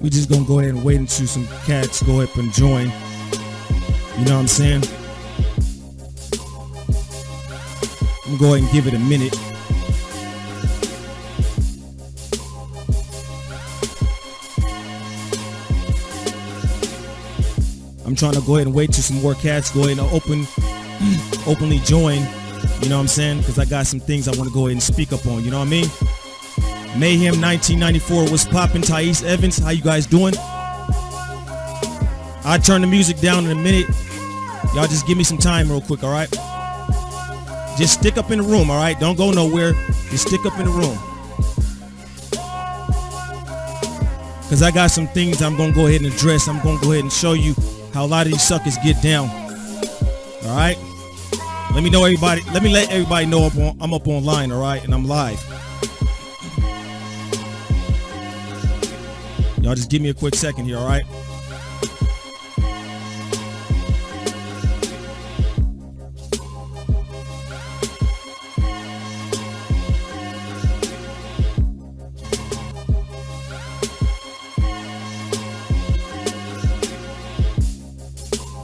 We just gonna go ahead and wait until some cats go up and join. You know what I'm saying? I'm gonna go ahead and give it a minute. I'm trying to go ahead and wait till some more cats go ahead and openly join. You know what I'm saying? Because I got some things I want to go ahead and speak up on. You know what I mean? Mayhem 1994. What's poppin'? Thais Evans, how you guys doing? I'll turn the music down in a minute. Y'all just give me some time real quick, all right? Just stick up in the room, all right? Don't go nowhere. Just stick up in the room. Because I got some things I'm going to go ahead and address. I'm going to go ahead and show you how a lot of these suckers get down. All right? Let me know everybody. Let me let everybody know I'm up online, all right? And I'm live. Y'all just give me a quick second here, all right?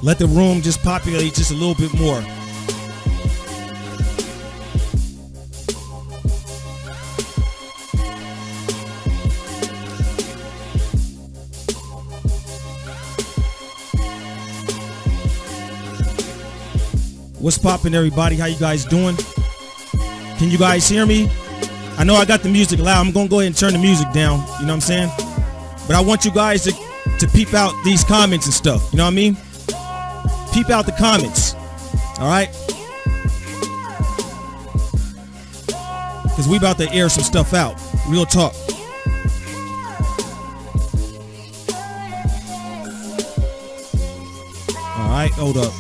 Let the room just populate just a little bit more. What's poppin', everybody? How you guys doing? Can you guys hear me? I know I got the music loud. I'm gonna go ahead and turn the music down. You know what I'm saying? But I want you guys to peep out these comments and stuff. You know what I mean? Peep out the comments. All right? Because we about to air some stuff out. Real talk. All right, hold up.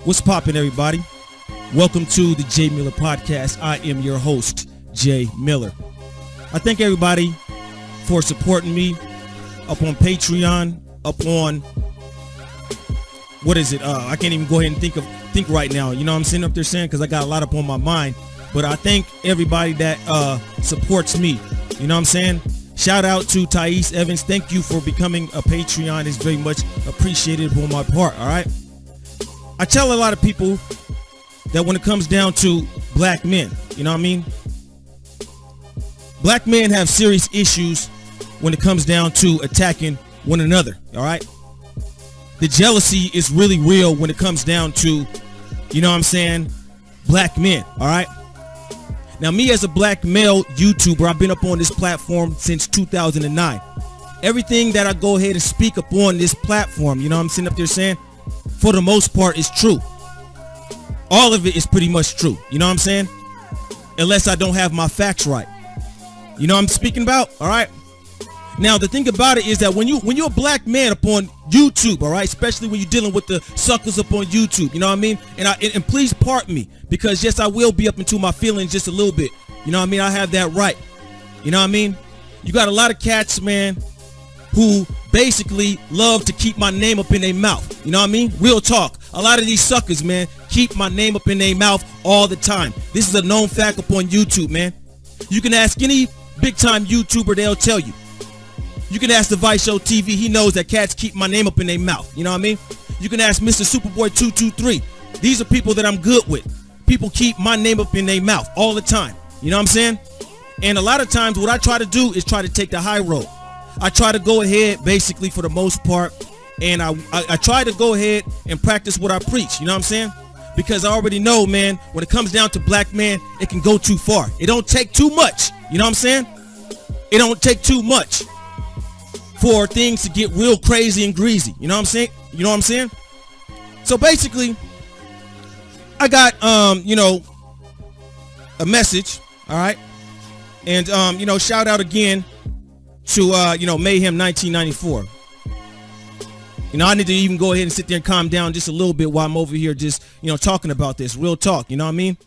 What's poppin', everybody? Welcome to the Jmillerpodcast. I am your host, J Miller. I thank everybody for supporting me up on Patreon, up on what is it? I can't even go ahead and think right now. You know what I'm sitting up there saying, because I got a lot up on my mind. But I thank everybody that supports me. You know what I'm saying? Shout out to Thais Evans. Thank you for becoming a Patreon. It's very much appreciated on my part. All right. I tell a lot of people that when it comes down to black men, you know what I mean? Black men have serious issues when it comes down to attacking one another, all right? The jealousy is really real when it comes down to, you know what I'm saying, black men, all right? Now, me as a black male YouTuber, I've been up on this platform since 2009. Everything that I go ahead and speak up on this platform, you know what I'm sitting up there saying, for the most part, is true. All of it is pretty much true. You know what I'm saying? Unless I don't have my facts right. You know what I'm speaking about? All right. Now, the thing about it is that when you're a black man up on YouTube, all right, especially when you're dealing with the suckers up on YouTube, you know what I mean? And please pardon me, because yes, I will be up into my feelings just a little bit. You know what I mean? I have that right. You know what I mean? You got a lot of cats, man, who basically love to keep my name up in their mouth. You know what I mean? Real talk. A lot of these suckers, man, keep my name up in their mouth all the time. This is a known fact up on YouTube, man. You can ask any big time YouTuber, they'll tell you. You can ask the Vice Show TV, he knows that cats keep my name up in their mouth. You know what I mean? You can ask Mr. Superboy 223. These are people that I'm good with. People keep my name up in their mouth all the time. You know what I'm saying? And a lot of times what I try to do is try to take the high road. I try to go ahead, basically, for the most part, and I try to go ahead and practice what I preach. You know what I'm saying? Because I already know, man, when it comes down to black men, it can go too far. It don't take too much. You know what I'm saying? It don't take too much for things to get real crazy and greasy. You know what I'm saying? You know what I'm saying? So basically, I got, you know, a message, all right? And, you know, shout out again to, you know, Mayhem 1994. You know, I need to even go ahead and sit there and calm down just a little bit while I'm over here just, you know, talking about this. Real talk, you know what I mean?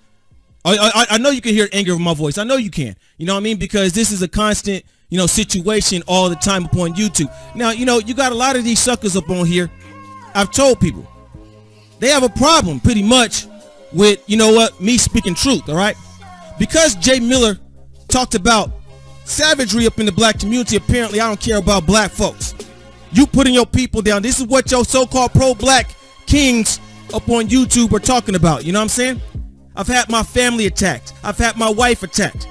I know you can hear anger in my voice. I know you can. You know what I mean? Because this is a constant, you know, situation all the time upon YouTube. Now, you know, you got a lot of these suckers up on here. I've told people. They have a problem pretty much with, you know what, me speaking truth, all right? Because J Miller talked about savagery up in the black community. Apparently, I don't care about black folks. You putting your people down. This is what your so-called pro-black kings up on YouTube are talking about. You know what I'm saying? I've had my family attacked. I've had my wife attacked.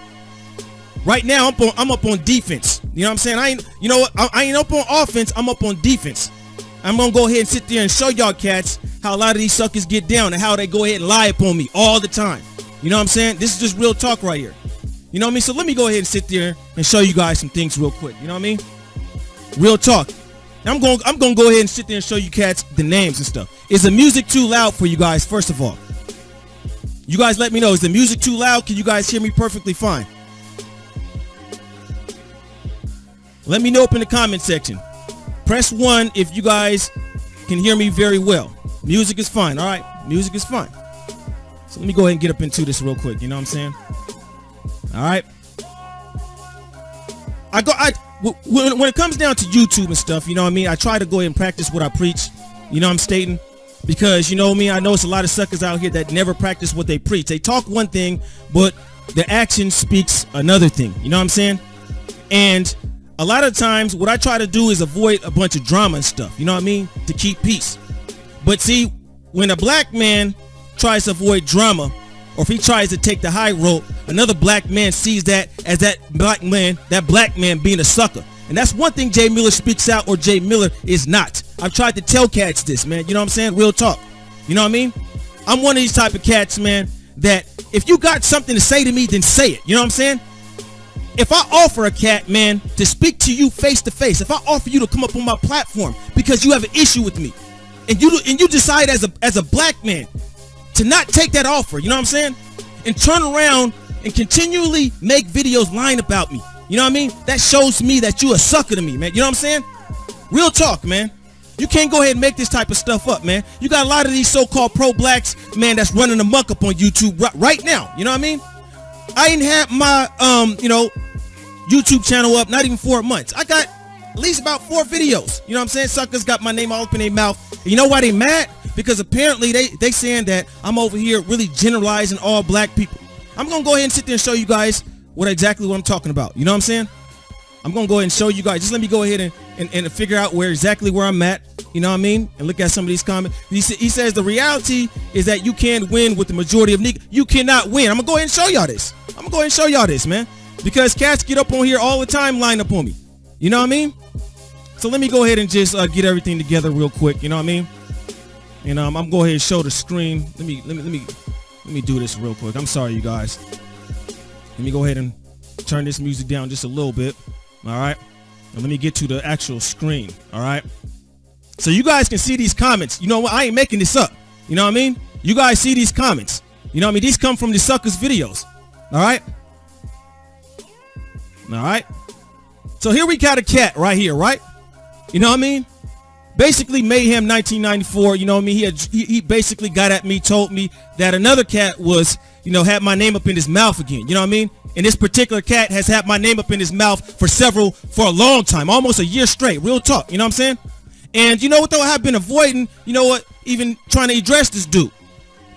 Right now, I'm up on defense. You know what I'm saying? I ain't up on offense. I'm up on defense. I'm gonna go ahead and sit there and show y'all cats how a lot of these suckers get down and how they go ahead and lie upon me all the time. You know what I'm saying? This is just real talk right here. You know what I mean? So let me go ahead and sit there and show you guys some things real quick. You know what I mean? Real talk. I'm going to go ahead and sit there and show you cats the names and stuff. Is the music too loud for you guys? First of all, you guys let me know. Is the music too loud? Can you guys hear me perfectly fine? Let me know up in the comment section. Press 1 if you guys can hear me very well. Music is fine. All right. Music is fine. So let me go ahead and get up into this real quick. You know what I'm saying? All right. When it comes down to YouTube and stuff, you know what I mean? I try to go ahead and practice what I preach. You know what I'm stating? Because, you know me, I know it's a lot of suckers out here that never practice what they preach. They talk one thing, but the action speaks another thing. You know what I'm saying? And a lot of times what I try to do is avoid a bunch of drama and stuff. You know what I mean? To keep peace. But see, when a black man tries to avoid drama, or if he tries to take the high road, another black man sees that as that black man being a sucker. And that's one thing Jay Miller speaks out, or Jay Miller is not. I've tried to tell cats this, man. You know what I'm saying? Real talk. You know what I mean? I'm one of these type of cats, man, that if you got something to say to me, then say it. You know what I'm saying? If I offer a cat, man, to speak to you face to face, if I offer you to come up on my platform because you have an issue with me, and you decide as a black man to not take that offer, you know what I'm saying? And turn around and continually make videos lying about me. You know what I mean? That shows me that you a sucker to me, man. You know what I'm saying? Real talk, man. You can't go ahead and make this type of stuff up, man. You got a lot of these so-called pro-blacks, man, that's running amok up on YouTube right now. You know what I mean? I ain't had my, YouTube channel up, not even 4 months. I got at least about 4 videos. You know what I'm saying? Suckers got my name all up in their mouth. And you know why they mad? Because apparently they saying that I'm over here really generalizing all black people. I'm going to go ahead and sit there and show you guys exactly what I'm talking about. You know what I'm saying? I'm going to go ahead and show you guys. Just let me go ahead and figure out exactly where I'm at. You know what I mean? And look at some of these comments. He says the reality is that you can't win with the majority of niggas. You cannot win. I'm going to go ahead and show y'all this. I'm going to go ahead and show y'all this, man. Because cats get up on here all the time, line up on me. You know what I mean? So let me go ahead and just get everything together real quick. You know what I mean? And I'm going to go ahead and show the screen. Let me do this real quick. I'm sorry, you guys. Let me go ahead and turn this music down just a little bit. All right. And let me get to the actual screen. All right. So you guys can see these comments. You know what? I ain't making this up. You know what I mean? You guys see these comments. You know what I mean? These come from the suckers' videos. All right. All right. So here we got a cat right here, right? You know what I mean? Basically, Mayhem 1994, you know what I mean? He basically got at me, told me that another cat was, had my name up in his mouth again. You know what I mean? And this particular cat has had my name up in his mouth for a long time, almost a year straight. Real talk. You know what I'm saying? And you know what, though? I've been avoiding, even trying to address this dude.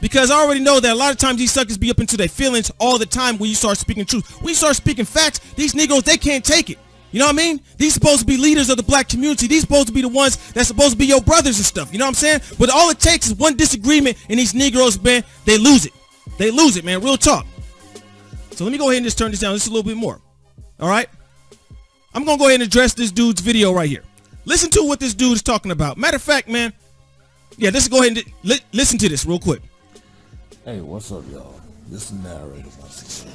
Because I already know that a lot of times these suckers be up into their feelings all the time when you start speaking truth. When you start speaking facts, these Negroes, they can't take it. You know what I mean? These supposed to be leaders of the black community. These supposed to be the ones that's supposed to be your brothers and stuff. You know what I'm saying? But all it takes is one disagreement, and these Negroes, man, they lose it. They lose it, man. Real talk. So let me go ahead and just turn this down just a little bit more. All right? I'm going to go ahead and address this dude's video right here. Listen to what this dude is talking about. Matter of fact, man, yeah, let's go ahead and listen to this real quick. Hey, what's up, y'all? This is Narrator once again.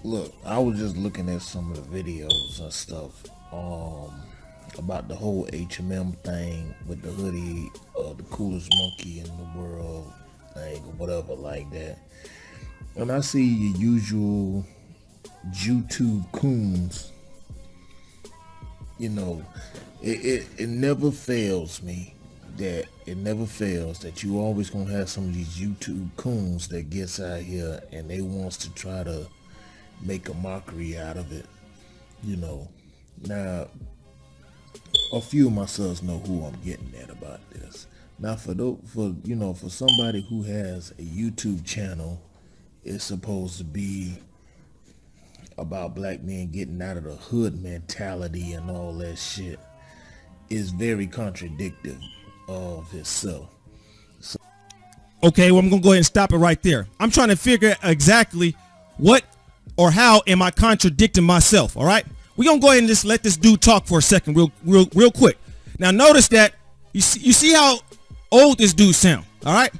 Look, I was just looking at some of the videos and stuff about the whole HMM thing with the hoodie, the coolest monkey in the world thing or whatever like that. And I see your usual YouTube coons. It never fails me that you always gonna have some of these YouTube coons that gets out here and they wants to try to make a mockery out of it. Now a few of my sons know who I'm getting at about this. Now for somebody who has a YouTube channel, it's supposed to be about black men getting out of the hood mentality and all that shit is very contradictory of itself. Okay, well, I'm going to go ahead and stop it right there. I'm trying to figure out exactly what or how am I contradicting myself, all right? We're going to go ahead and just let this dude talk for a second real quick. Now, notice that you see how old this dude sound, all right?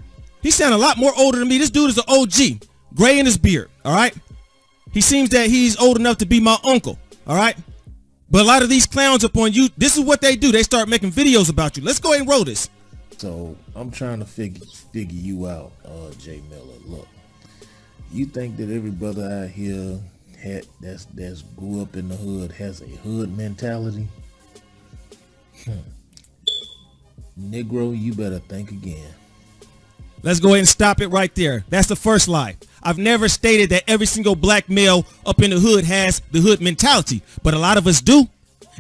He sound a lot more older than me. This dude is an OG, gray in his beard, all right? He seems that he's old enough to be my uncle, all right? But a lot of these clowns up on you, this is what they do. They start making videos about you. Let's go ahead and roll this. So I'm trying to figure you out, J Miller. Look, you think that every brother out here that's grew up in the hood has a hood mentality? Negro, you better think again. Let's go ahead and stop it right there. That's the first lie. I've never stated that every single black male up in the hood has the hood mentality, but a lot of us do.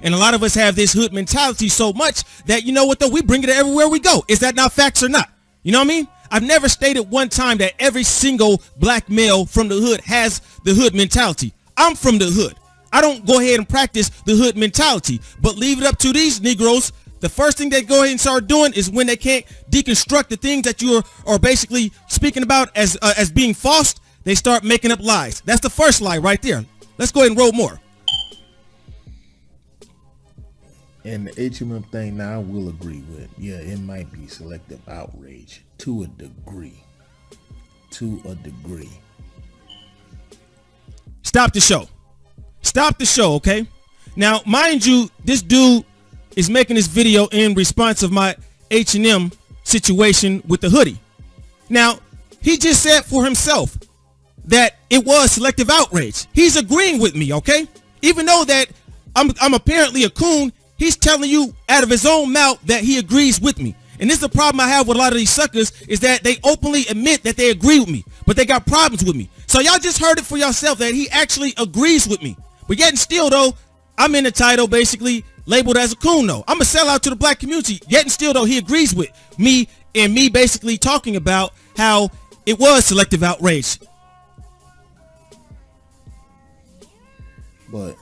And a lot of us have this hood mentality so much that, you know what, though, we bring it everywhere we go. Is that not facts or not? You know what I mean? I've never stated one time that every single black male from the hood has the hood mentality. I'm from the hood. I don't go ahead and practice the hood mentality, but leave it up to these Negroes. The first thing they go ahead and start doing is when they can't deconstruct the things that you are basically speaking about as being false, they start making up lies. That's the first lie right there. Let's go ahead and roll more. And the HMM thing, now I will agree with. Yeah, it might be selective outrage to a degree. Stop the show. Stop the show, okay? Now, mind you, this dude is making this video in response of my H&M situation with the hoodie. Now, he just said for himself that it was selective outrage. He's agreeing with me, okay? Even though that I'm apparently a coon, he's telling you out of his own mouth that he agrees with me. And this is the problem I have with a lot of these suckers, is that they openly admit that they agree with me, but they got problems with me. So y'all just heard it for yourself that he actually agrees with me. But yet and still, though, I'm in the title basically labeled as a coon, though. I'm a sellout to the black community. Yet and still, though, he agrees with me and me basically talking about how it was selective outrage. But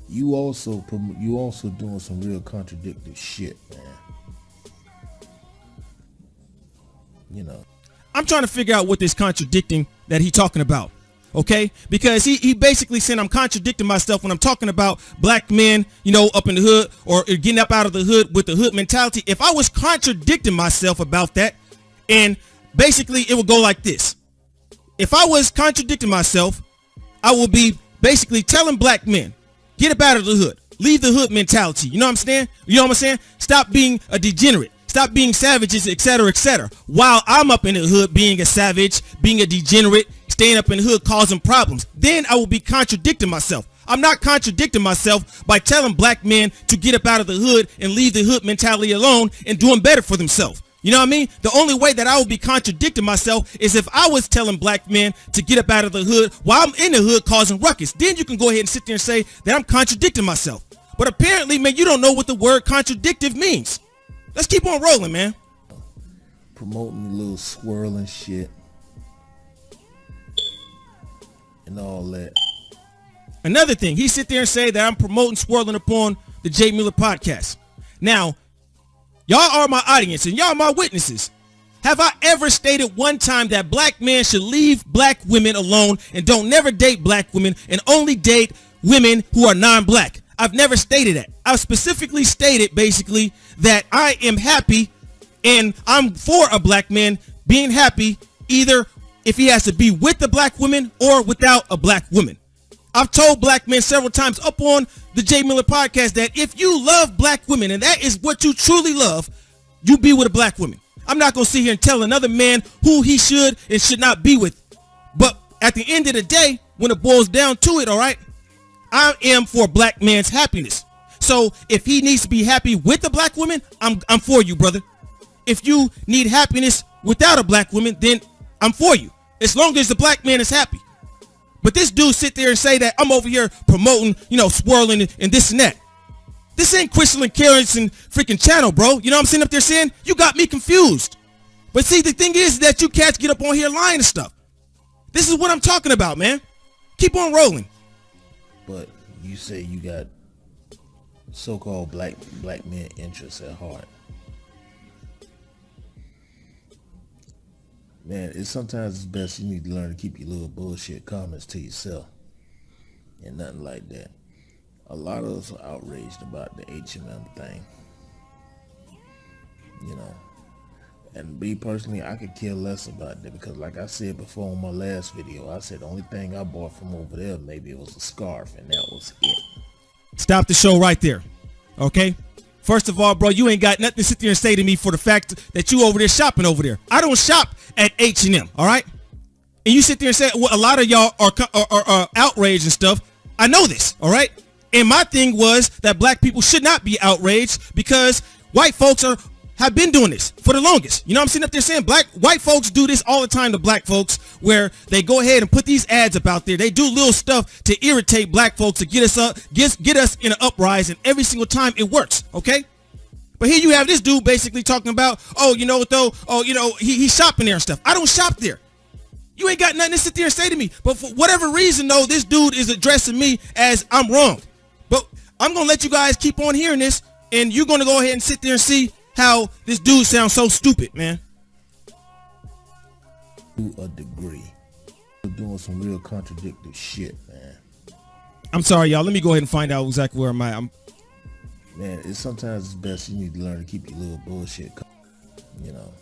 you also doing some real contradictory shit, man. You know, I'm trying to figure out what this contradicting that he talking about, okay? Because he basically said I'm contradicting myself when I'm talking about black men, you know, up in the hood or getting up out of the hood with the hood mentality. If I was contradicting myself about that, and basically it would go like this. If I was contradicting myself, I will be basically telling black men, get up out of the hood. Leave the hood mentality. You know what I'm saying? You know what I'm saying? Stop being a degenerate. Stop being savages, etc., etc. While I'm up in the hood being a savage, being a degenerate, staying up in the hood causing problems. Then I will be contradicting myself. I'm not contradicting myself by telling black men to get up out of the hood and leave the hood mentality alone and doing better for themselves. You know what I mean? The only way that I will be contradicting myself is if I was telling black men to get up out of the hood while I'm in the hood causing ruckus. Then you can go ahead and sit there and say that I'm contradicting myself. But apparently, man, you don't know what the word contradictive means. Let's keep on rolling, man. Promoting a little swirling shit and all that. Another thing, he sit there and say that I'm promoting swirling upon the Jmillerpodcast. Now, y'all are my audience and y'all are my witnesses. Have I ever stated one time that black men should leave black women alone and don't never date black women and only date women who are non-black? I've never stated that. I've specifically stated basically that I am happy and I'm for a black man being happy either if he has to be with a black woman or without a black woman. I've told black men several times up on the Jmillerpodcast that if you love black women and that is what you truly love, you be with a black woman. I'm not going to sit here and tell another man who he should and should not be with. But at the end of the day, when it boils down to it, all right, I am for a black man's happiness. So if he needs to be happy with a black woman, I'm for you, brother. If you need happiness without a black woman, then I'm for you. As long as the black man is happy. But this dude sit there and say that I'm over here promoting, you know, swirling and this and that. This ain't Crystal and Karen's and freaking channel, bro. You know what I'm sitting up there saying? You got me confused. But see, the thing is that you cats get up on here lying and stuff. This is what I'm talking about, man. Keep on rolling. but you say you got so-called black men interests at heart. Man, sometimes it's best you need to learn to keep your little bullshit comments to yourself and nothing like that. A lot of us are outraged about the HMM thing, you know. And me personally, I could care less about that because like I said before in my last video, I said the only thing I bought from over there, maybe it was a scarf, and that was it. Stop the show right there, okay? First of all, bro, you ain't got nothing to sit there and say to me for the fact that you over there shopping over there. I don't shop at H&M, all right? And you sit there and say, well, a lot of y'all are outraged and stuff. I know this, all right? And my thing was that black people should not be outraged because white folks have been doing this for the longest. You know what I'm sitting up there saying? White folks do this all the time to black folks where they go ahead and put these ads up out there. They do little stuff to irritate black folks to get us up, get us in an uprising. Every single time it works, okay? But here you have this dude basically talking about, he's shopping there and stuff. I don't shop there. You ain't got nothing to sit there and say to me. But for whatever reason, though, this dude is addressing me as I'm wrong. But I'm going to let you guys keep on hearing this, and you're going to go ahead and sit there and see how this dude sounds so stupid, man. To a degree. We're doing some real contradictory shit, man. I'm sorry, y'all. Let me go ahead and find out exactly where I'm at. Man, sometimes it's best you need to learn to keep your little bullshit, you know.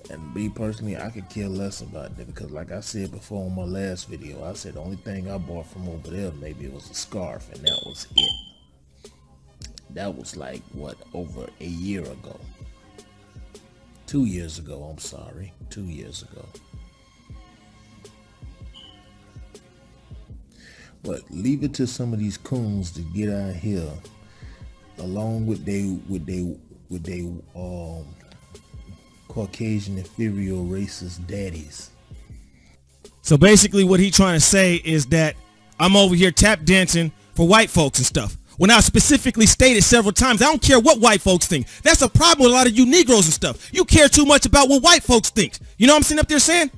And me personally, I could care less about that because like I said before in my last video, I said the only thing I bought from over there, maybe it was a scarf, and that was it. That was like, what, over a year ago. 2 years ago, I'm sorry. 2 years ago. But leave it to some of these coons to get out here along with they Caucasian inferior racist daddies. So basically what he trying to say is that I'm over here tap dancing for white folks and stuff. When I specifically stated several times, I don't care what white folks think. That's a problem with a lot of you Negroes and stuff. You care too much about what white folks think. You know what I'm sitting up there saying?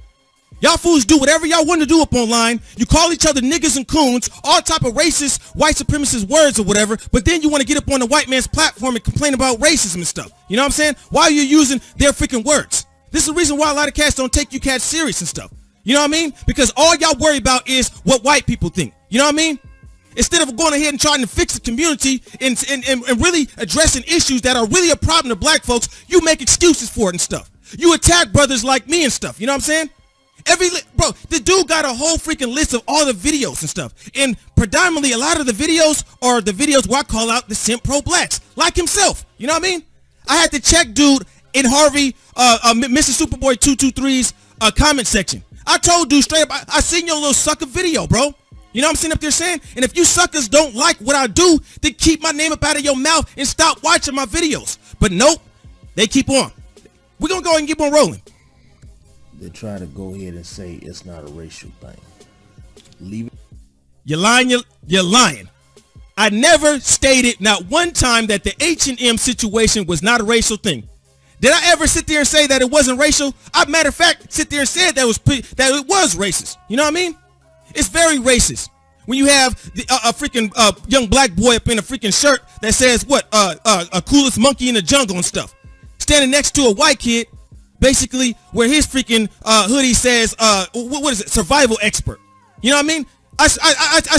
Y'all fools do whatever y'all want to do up online. You call each other niggas and coons, all type of racist, white supremacist words or whatever, but then you want to get up on the white man's platform and complain about racism and stuff. You know what I'm saying? Why are you using their freaking words? This is the reason why a lot of cats don't take you cats serious and stuff. You know what I mean? Because all y'all worry about is what white people think. You know what I mean? Instead of going ahead and trying to fix the community and really addressing issues that are really a problem to black folks, you make excuses for it and stuff. You attack brothers like me and stuff. You know what I'm saying? Bro, the dude got a whole freaking list of all the videos and stuff. And predominantly a lot of the videos are the videos where I call out the simp pro-blacks, like himself. You know what I mean? I had to check dude in Harvey, Mr. Superboy 223's comment section. I told dude straight up, I seen your little sucker video, bro. You know what I'm sitting up there saying? And if you suckers don't like what I do, then keep my name up out of your mouth and stop watching my videos. But nope, they keep on. We're going to go ahead and keep on rolling. They try to go ahead and say it's not a racial thing. Leave it. You're lying. You're lying. I never stated not one time that the H&M situation was not a racial thing. Did I ever sit there and say that it wasn't racial? Matter of fact, sit there and said that it was racist. You know what I mean? It's very racist when you have a freaking young black boy up in a freaking shirt that says what a coolest monkey in the jungle and stuff, standing next to a white kid, basically where his freaking hoodie says what is it, survival expert. You know what I mean? I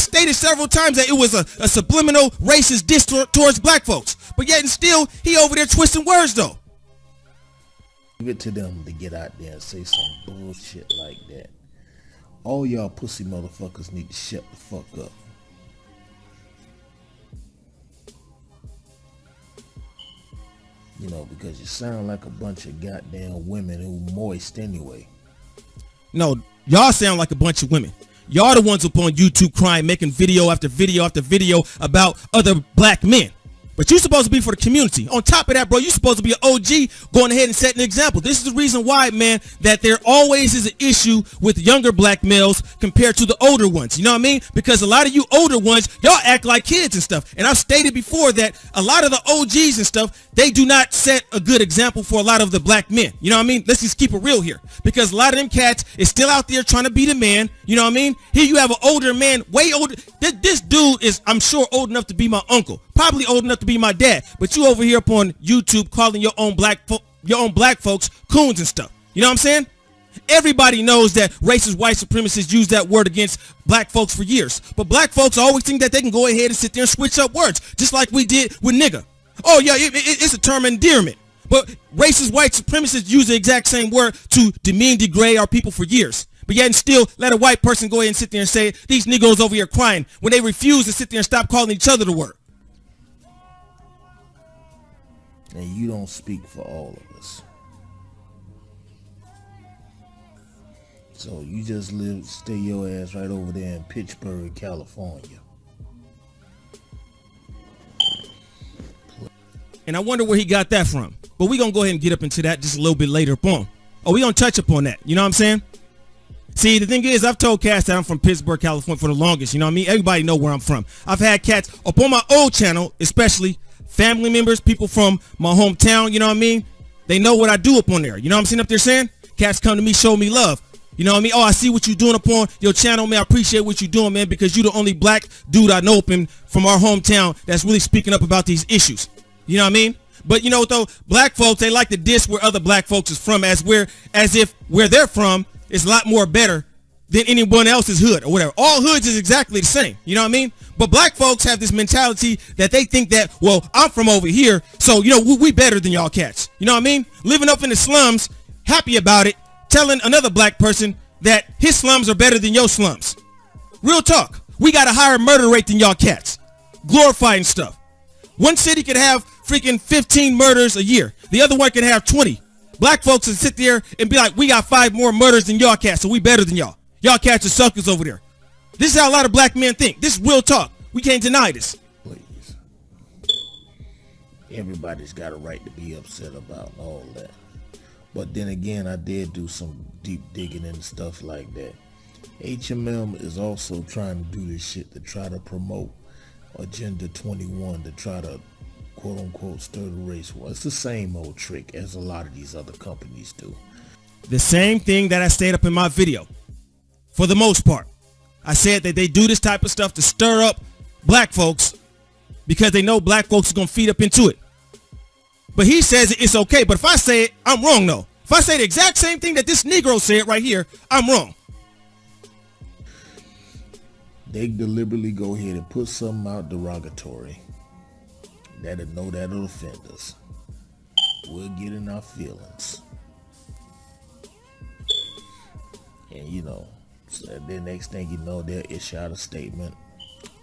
stated several times that it was a subliminal racist diss towards black folks, but yet and still he over there twisting words though. Leave it to them to get out there and say some bullshit like that. All y'all pussy motherfuckers need to shut the fuck up. You know, because you sound like a bunch of goddamn women who moist anyway. No, y'all sound like a bunch of women. Y'all the ones up on YouTube crying, making video after video after video about other black men. But you're supposed to be for the community. On top of that, bro, you're supposed to be an OG going ahead and setting an example. This is the reason why, man, that there always is an issue with younger black males compared to the older ones. You know what I mean? Because a lot of you older ones, y'all act like kids and stuff. And I've stated before that a lot of the OGs and stuff, they do not set a good example for a lot of the black men. You know what I mean? Let's just keep it real here. Because a lot of them cats is still out there trying to be the man. You know what I mean? Here you have an older man, way older. This dude is, I'm sure, old enough to be my uncle. Probably old enough to be my dad. But you over here up on YouTube calling your own black folks coons and stuff. You know what I'm saying? Everybody knows that racist white supremacists use that word against black folks for years. But black folks always think that they can go ahead and sit there and switch up words, just like we did with nigga. Oh, yeah, it's a term of endearment. But racist white supremacists use the exact same word to demean, degrade our people for years. But yet and still let a white person go ahead and sit there and say, these Negroes over here crying, when they refuse to sit there and stop calling each other the word. And you don't speak for all of us. So you just stay your ass right over there in Pittsburgh, California. And I wonder where he got that from. But we're going to go ahead and get up into that just a little bit later upon. Oh, we're going to touch upon that. You know what I'm saying? See, the thing is, I've told cats that I'm from Pittsburgh, California for the longest. You know what I mean? Everybody know where I'm from. I've had cats up on my old channel, especially family members, people from my hometown. You know what I mean? They know what I do up on there. You know what I'm sitting up there saying? Cats come to me, show me love. You know what I mean? Oh, I see what you're doing up on your channel, man. I appreciate what you're doing, man, because you're the only black dude I know from our hometown that's really speaking up about these issues. You know what I mean? But you know what though? Black folks, they like to diss where other black folks is from as if where they're from is a lot more better than anyone else's hood or whatever. All hoods is exactly the same. You know what I mean? But black folks have this mentality that they think that, well, I'm from over here, so, you know, we better than y'all cats. You know what I mean? Living up in the slums, happy about it, telling another black person that his slums are better than your slums. Real talk. We got a higher murder rate than y'all cats. Glorifying stuff. One city could have freaking 15 murders a year. The other one could have 20. Black folks would sit there and be like, we got 5 more murders than y'all cats, so we better than y'all. Y'all cats are suckers over there. This is how a lot of black men think. This is real talk. We can't deny this. Please. Everybody's got a right to be upset about all that. But then again, I did do some deep digging and stuff like that. HMM is also trying to do this shit to try to promote Agenda 21, to try to quote unquote stir the race war. It's the same old trick as a lot of these other companies do. The same thing that I stated up in my video. For the most part, I said that they do this type of stuff to stir up black folks because they know black folks are going to feed up into it. But he says it's okay. But if I say it, I'm wrong though. If I say the exact same thing that this Negro said right here, I'm wrong. They deliberately go ahead and put something out derogatory that'll offend us. We'll get in our feelings. And you know, so the next thing you know, they'll issue out a statement.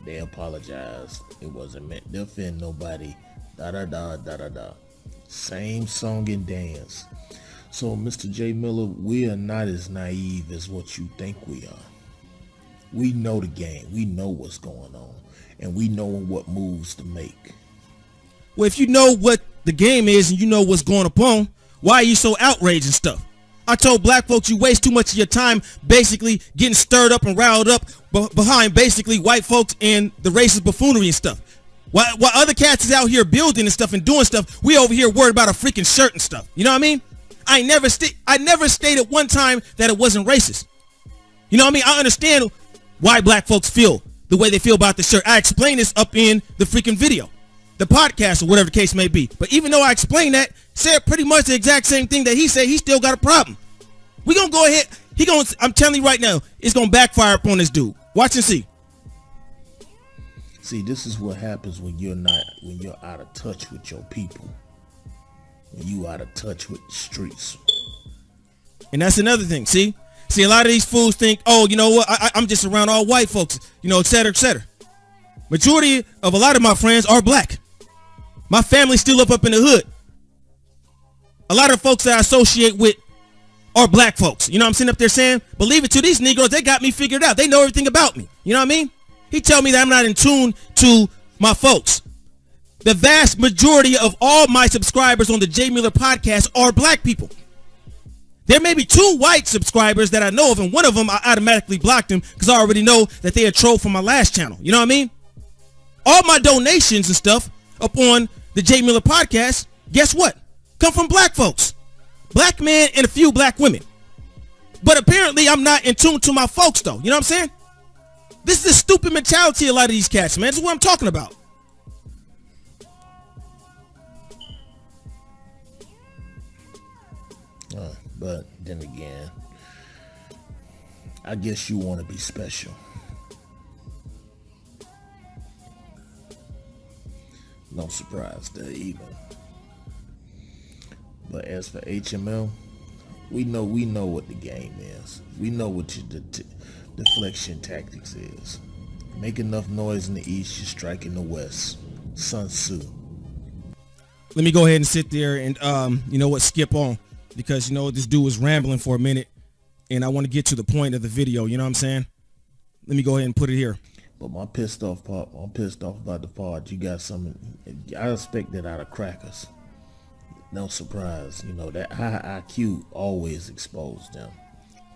They apologize. It wasn't meant to offend nobody. Da-da-da. Same song and dance. So, Mr. J. Miller, we are not as naive as what you think we are. We know the game. We know what's going on. And we know what moves to make. Well, if you know what the game is and you know what's going upon, why are you so outraged and stuff? I told black folks you waste too much of your time basically getting stirred up and riled up behind basically white folks and the racist buffoonery and stuff. While other cats is out here building and stuff and doing stuff, we over here worried about a freaking shirt and stuff. You know what I mean? I never stated one time that it wasn't racist. You know what I mean? I understand why black folks feel the way they feel about the shirt. I explained this up in the freaking video, the podcast or whatever the case may be. But even though I explained that, said pretty much the exact same thing that he said, he still got a problem. We gonna go ahead. I'm telling you right now, it's gonna backfire upon this dude. Watch and see. See, this is what happens when you're out of touch with your people. When you out of touch with the streets. And that's another thing. See, a lot of these fools think, oh, you know what? I'm just around all white folks, you know, et cetera, et cetera. Majority of a lot of my friends are black. My family's still up in the hood. A lot of folks that I associate with are black folks. You know what I'm sitting up there saying? Believe it to these Negroes, they got me figured out. They know everything about me. You know what I mean? He tell me that I'm not in tune to my folks. The vast majority of all my subscribers on the Jmillerpodcast are black people. There may be 2 white subscribers that I know of, and one of them I automatically blocked him because I already know that they are trolled from my last channel. You know what I mean? All my donations and stuff up on the Jmillerpodcast, guess what? Come from black folks. Black men and a few black women. But apparently I'm not in tune to my folks though. You know what I'm saying? This is the stupid mentality of a lot of these cats, man. This is what I'm talking about. But then again, I guess you want to be special. No surprise there either. But as for HML, we know what the game is. We know what your deflection tactics is. Make enough noise in the east, you strike in the west. Sun Tzu. Let me go ahead and sit there and skip on, because this dude was rambling for a minute and I want to get to the point of the video. You know what I'm saying? Let me go ahead and put it here. But I'm pissed off about the part. You got some. I expect that out of crackers. No surprise. That high IQ always exposed them.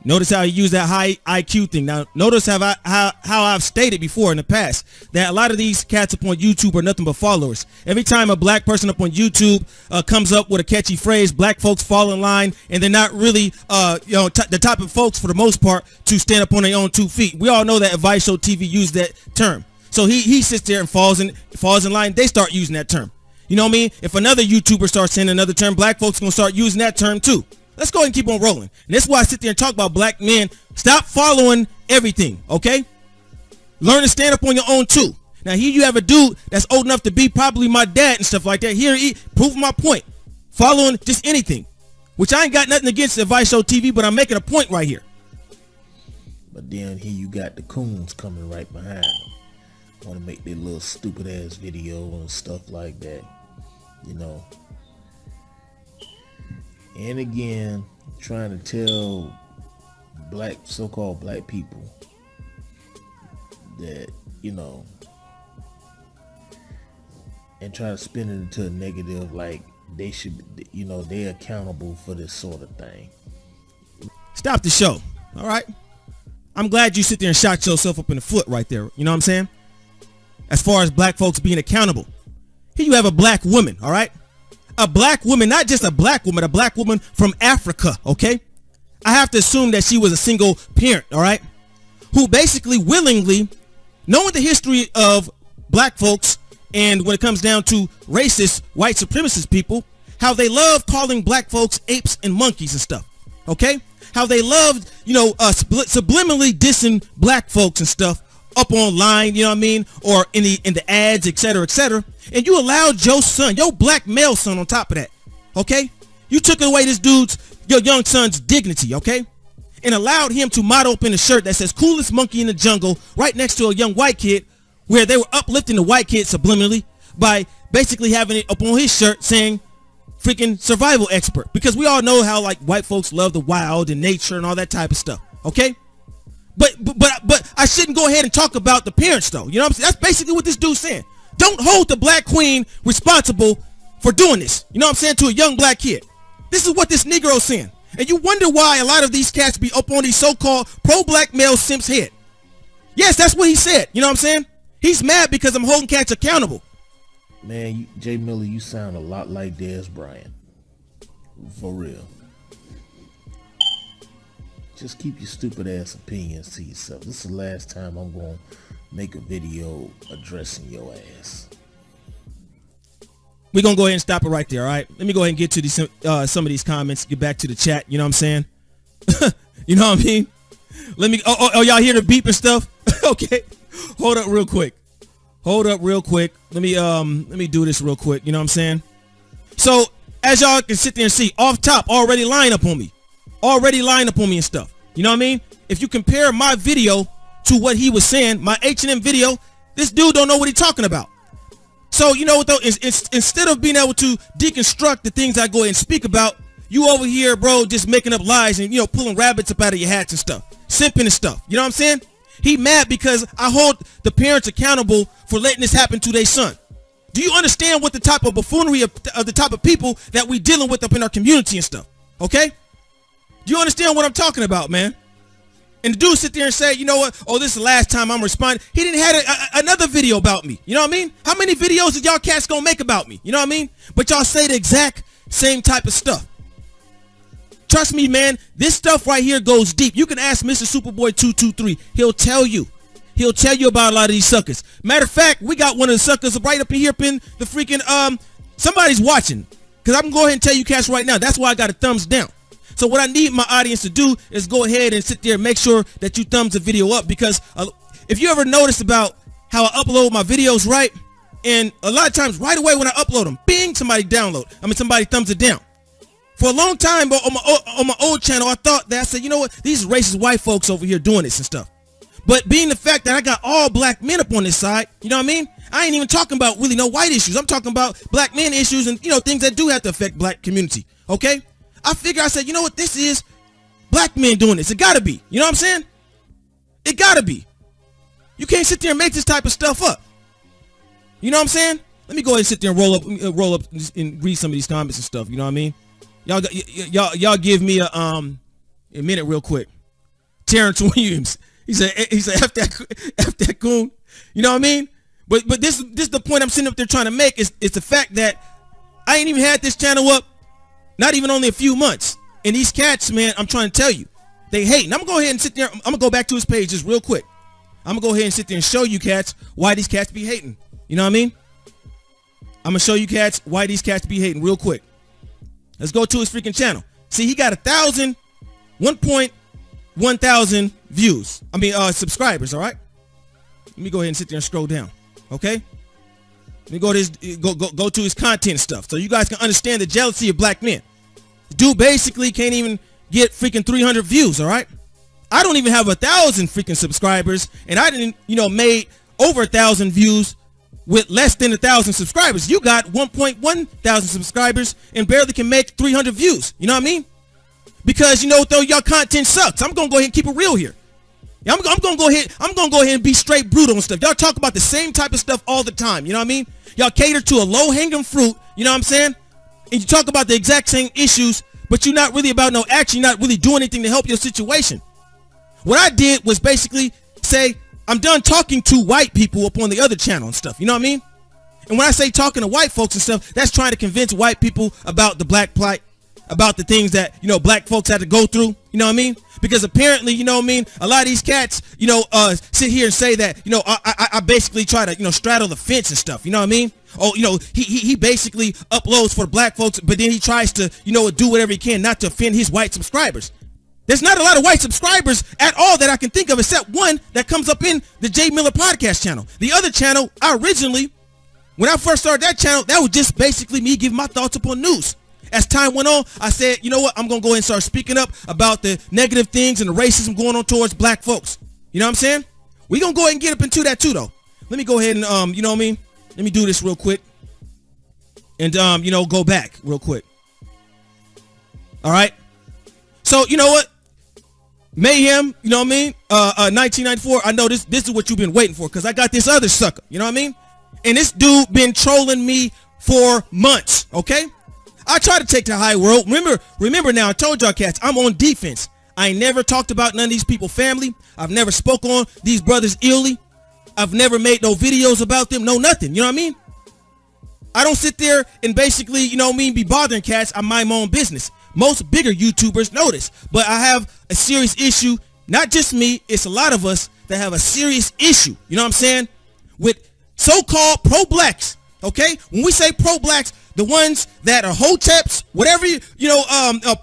Notice how he used that high IQ thing. Now, notice how I've stated before in the past that a lot of these cats up on YouTube are nothing but followers. Every time a black person up on YouTube comes up with a catchy phrase, black folks fall in line, and they're not really, the type of folks for the most part to stand up on their own 2 feet. We all know that Vice Show TV used that term. So he sits there and falls in line. They start using that term. You know what I mean? If another YouTuber starts saying another term, black folks are going to start using that term too. Let's go ahead and keep on rolling. And that's why I sit there and talk about black men. Stop following everything, okay? Learn to stand up on your own too. Now here you have a dude that's old enough to be probably my dad and stuff like that. Here, prove my point. Following just anything. Which I ain't got nothing against the Vice Show TV, but I'm making a point right here. But then here you got the coons coming right behind them. Want to make their little stupid ass video and stuff like that. And again, trying to tell so-called black people that, and try to spin it into a negative, like they should, they're accountable for this sort of thing. Stop the show. All right. I'm glad you sit there and shot yourself up in the foot right there. You know what I'm saying? As far as black folks being accountable. Here you have a black woman. All right. A black woman, not just a black woman from Africa, okay? I have to assume that she was a single parent, all right? Who basically willingly, knowing the history of black folks and when it comes down to racist, white supremacist people, how they love calling black folks apes and monkeys and stuff, okay? How they loved, subliminally dissing black folks and stuff up online, you know what I mean? Or in the ads, etc., etc. And you allowed your son, your black male son on top of that, okay? You took away your young son's dignity, okay? And allowed him to model up in a shirt that says coolest monkey in the jungle right next to a young white kid, where they were uplifting the white kid subliminally by basically having it up on his shirt saying freaking survival expert. Because we all know how like white folks love the wild and nature and all that type of stuff, okay? But I shouldn't go ahead and talk about the parents though. You know what I'm saying? That's basically what this dude's saying. Don't hold the black queen responsible for doing this. You know what I'm saying? To a young black kid. This is what this Negro's saying. And you wonder why a lot of these cats be up on these so-called pro-black male simps head. Yes, that's what he said. You know what I'm saying? He's mad because I'm holding cats accountable. Man, Jay Miller, you sound a lot like Dez Bryant. For real. Just keep your stupid ass opinions to yourself. This is the last time I'm going to make a video addressing your ass. We're going to go ahead and stop it right there, all right? Let me go ahead and get to some of these comments, get back to the chat, you know what I'm saying? You know what I mean? Let me, y'all hear the beep and stuff? Okay. Hold up real quick. Let me do this real quick, you know what I'm saying? So, as y'all can sit there and see, off top, already lying up on me and stuff. You know what I mean? If you compare my video to what he was saying, my H&M video, this dude don't know what he's talking about. So, you know what though, instead of being able to deconstruct the things I go ahead and speak about, you over here, bro, just making up lies and, pulling rabbits up out of your hats and stuff. Simping and stuff. You know what I'm saying? He mad because I hold the parents accountable for letting this happen to their son. Do you understand what the type of buffoonery of the type of people that we dealing with up in our community and stuff? Okay? Do you understand what I'm talking about, man? And the dude sit there and say, you know what? Oh, this is the last time I'm responding. He didn't have another video about me. You know what I mean? How many videos is y'all cats gonna make about me? You know what I mean? But y'all say the exact same type of stuff. Trust me, man. This stuff right here goes deep. You can ask Mr. Superboy 223. He'll tell you. He'll tell you about a lot of these suckers. Matter of fact, we got one of the suckers right up in here in the freaking somebody's watching. Cause I'm gonna go ahead and tell you cats right now. That's why I got a thumbs down. So what I need my audience to do is go ahead and sit there and make sure that you thumbs the video up, because if you ever noticed about how I upload my videos, right? And a lot of times right away when I upload them, bing, somebody thumbs it down. For a long time on my old channel, I thought that I said, you know what? These racist white folks over here doing this and stuff. But being the fact that I got all black men up on this side, you know what I mean? I ain't even talking about really no white issues. I'm talking about black men issues and, you know, things that do have to affect black community. Okay? I said, you know what? This is black men doing this. It gotta be. You know what I'm saying? It gotta be. You can't sit there and make this type of stuff up. You know what I'm saying? Let me go ahead and sit there and roll up and read some of these comments and stuff. You know what I mean? Y'all give me a minute real quick. Terrence Williams. He said F that coon. You know what I mean? But this is the point I'm sitting up there trying to make is the fact that I ain't even had this channel up not even only a few months. And these cats, man, I'm trying to tell you, they hate. And I'm gonna go ahead and sit there. I'm gonna go back to his page just real quick. I'm gonna go ahead and sit there and show you cats why these cats be hating. You know what I mean? I'm gonna show you cats why these cats be hating real quick. Let's go to his freaking channel. See, he got 1,000 views. I mean, subscribers. All right. Let me go ahead and sit there and scroll down. Okay. Let me go to his content and stuff, so you guys can understand the jealousy of black men. Dude basically can't even get freaking 300 views. All right. I don't even have 1,000 freaking subscribers, and I didn't, made over 1,000 views with less than 1,000 subscribers. You got 1.1 thousand subscribers and barely can make 300 views. You know what I mean? Because though your content sucks. I'm gonna go ahead and keep it real here. I'm gonna go ahead and be straight brutal and stuff. Y'all talk about the same type of stuff all the time. You know what I mean? Y'all cater to a low-hanging fruit. You know what I'm saying? And you talk about the exact same issues, but you're not really about no action. You're not really doing anything to help your situation. What I did was basically say, I'm done talking to white people up on the other channel and stuff. You know what I mean? And when I say talking to white folks and stuff, that's trying to convince white people about the black plight, about the things that, black folks had to go through. You know what I mean? Because apparently, a lot of these cats, sit here and say that, I basically try to, straddle the fence and stuff. You know what I mean? Oh, he basically uploads for the black folks, but then he tries to, do whatever he can not to offend his white subscribers. There's not a lot of white subscribers at all that I can think of, except one that comes up in the Jmillerpodcast channel. The other channel, when I first started that channel, that was just basically me giving my thoughts upon news. As time went on, I said, you know what? I'm going to go ahead and start speaking up about the negative things and the racism going on towards black folks. You know what I'm saying? We're going to go ahead and get up into that too, though. Let me go ahead and, you know what I mean? Let me do this real quick. And, go back real quick. All right. So, you know what? Mayhem, you know what I mean? 1994, I know this is what you've been waiting for, because I got this other sucker, you know what I mean? And this dude been trolling me for months, okay? I try to take the high world. Remember now, I told y'all cats, I'm on defense. I ain't never talked about none of these people family. I've never spoke on these brothers illy. I've never made no videos about them, no nothing, you know what I mean? I don't sit there and basically, be bothering cats. I mind my own business. Most bigger YouTubers know this, but I have a serious issue. Not just me, it's a lot of us that have a serious issue, you know what I'm saying, with so-called pro-blacks, okay? When we say pro-blacks, the ones that are hoteps, whatever,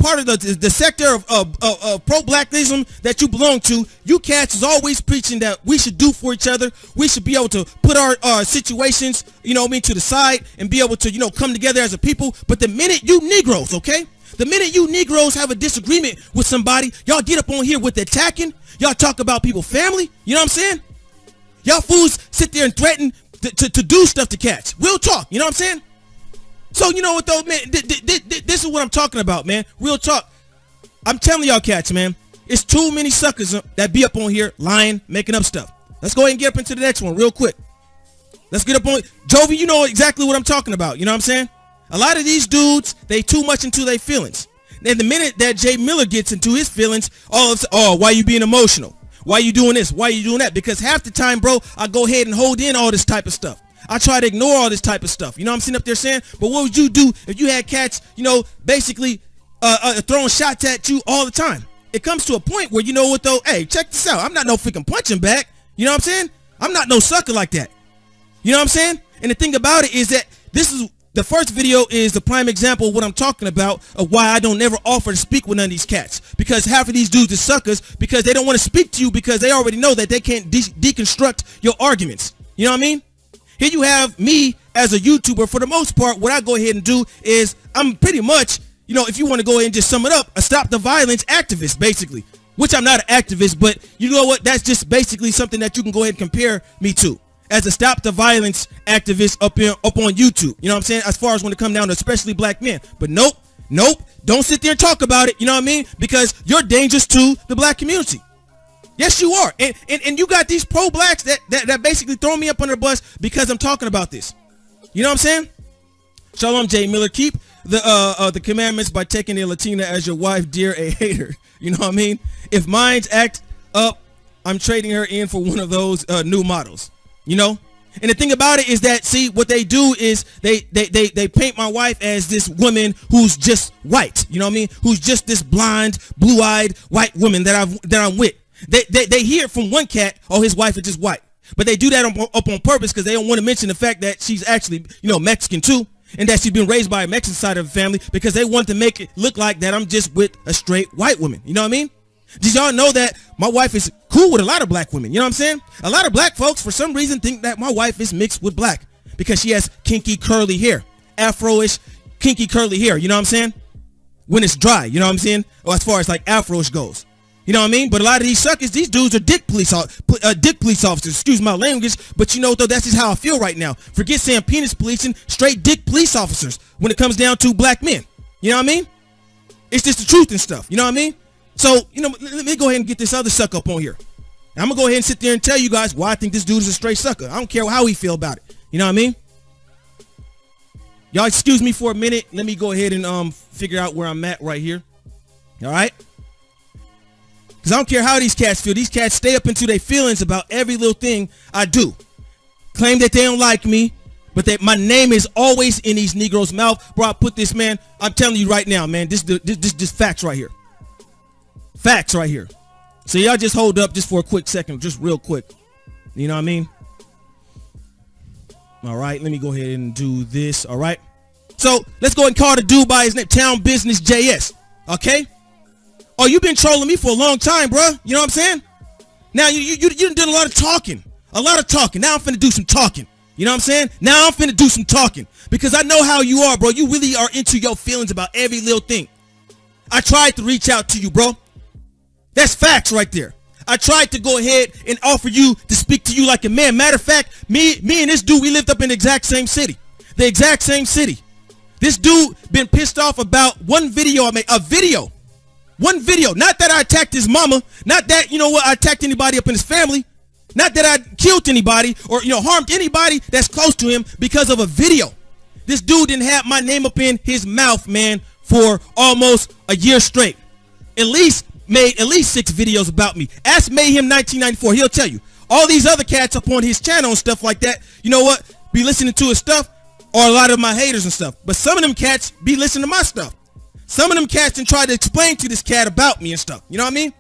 part of the sector of pro-blackism that you belong to, you cats is always preaching that we should do for each other. We should be able to put our situations, to the side and be able to, come together as a people. But the minute you Negroes, okay? The minute you Negroes have a disagreement with somebody, y'all get up on here with attacking. Y'all talk about people's family. You know what I'm saying? Y'all fools sit there and threaten to do stuff to cats. Real talk. You know what I'm saying? So you know what though, man? This is what I'm talking about, man. Real talk. I'm telling y'all cats, man. It's too many suckers that be up on here lying, making up stuff. Let's go ahead and get up into the next one real quick. Let's get up on Jovi. You know exactly what I'm talking about. You know what I'm saying? A lot of these dudes, they too much into their feelings. And the minute that Jay Miller gets into his feelings, why you being emotional? Why you doing this? Why you doing that? Because half the time, bro, I go ahead and hold in all this type of stuff. I try to ignore all this type of stuff. You know what I'm sitting up there saying? But what would you do if you had cats, basically throwing shots at you all the time? It comes to a point where, you know what, though? Hey, check this out. I'm not no freaking punching bag. You know what I'm saying? I'm not no sucker like that. You know what I'm saying? And the thing about it is that the first video is the prime example of what I'm talking about, of why I don't ever offer to speak with none of these cats. Because half of these dudes are suckers because they don't want to speak to you because they already know that they can't deconstruct your arguments. You know what I mean? Here you have me as a YouTuber. For the most part, what I go ahead and do is I'm pretty much, if you want to go ahead and just sum it up, a stop the violence activist, basically. Which I'm not an activist, but you know what? That's just basically something that you can go ahead and compare me to. As a stop the violence activist up on YouTube. You know what I'm saying? As far as when it comes down to especially black men. But nope. Don't sit there and talk about it. You know what I mean? Because you're dangerous to the black community. Yes, you are. And you got these pro-blacks that basically throw me up under the bus because I'm talking about this. You know what I'm saying? Shalom, Jay Miller. Keep the commandments by taking a Latina as your wife, dear a hater. You know what I mean? If mines act up, I'm trading her in for one of those new models. And the thing about it is that, see, what they do is they paint my wife as this woman who's just white. You know what I mean? Who's just this blonde, blue-eyed white woman that I'm with. They hear it from one cat, his wife is just white. But they do that up on purpose because they don't want to mention the fact that she's actually, Mexican too. And that she's been raised by a Mexican side of the family because they want to make it look like that I'm just with a straight white woman. You know what I mean? Did y'all know that my wife is cool with a lot of black women? You know what I'm saying? A lot of black folks, for some reason, think that my wife is mixed with black because she has kinky, curly hair. Afro-ish, kinky, curly hair. You know what I'm saying? When it's dry. You know what I'm saying? Or as far as like Afro-ish goes. You know what I mean? But a lot of these suckers, these dudes are dick police officers. Excuse my language. But though, that's just how I feel right now. Forget saying penis policing. Straight dick police officers when it comes down to black men. You know what I mean? It's just the truth and stuff. You know what I mean? So, let me go ahead and get this other sucker up on here. And I'm going to go ahead and sit there and tell you guys why I think this dude is a straight sucker. I don't care how he feel about it. You know what I mean? Y'all excuse me for a minute. Let me go ahead and figure out where I'm at right here. All right? Because I don't care how these cats feel. These cats stay up into their feelings about every little thing I do. Claim that they don't like me, but that my name is always in these Negroes' mouth. Bro, I put this, man. I'm telling you right now, man. This facts right here. Facts right here. So y'all just hold up just for a quick second, just real quick. You know what I mean? All right, let me go ahead and do this. All right. So let's go ahead and call the dude by his name, Town Business JS. Okay. Oh, you've been trolling me for a long time, bro. You know what I'm saying? Now you done a lot of talking. Now I'm finna do some talking. You know what I'm saying? Now I'm finna do some talking because I know how you are, bro. You really are into your feelings about every little thing. I tried to reach out to you, bro. That's facts right there. I tried to go ahead and offer you to speak to you like a man. Matter of fact, me and this dude, we lived up in the exact same city. The exact same city. This dude been pissed off about one video I made. One video. Not that I attacked his mama. Not that, I attacked anybody up in his family. Not that I killed anybody or, harmed anybody that's close to him because of a video. This dude didn't have my name up in his mouth, man, for almost a year straight. Made at least 6 videos about me. Ask Mayhem 1994. He'll tell you. All these other cats up on his channel and stuff like that, you know what? Be listening to his stuff, or a lot of my haters and stuff. But some of them cats be listening to my stuff. Some of them cats and try to explain to this cat about me and stuff. You know what I mean?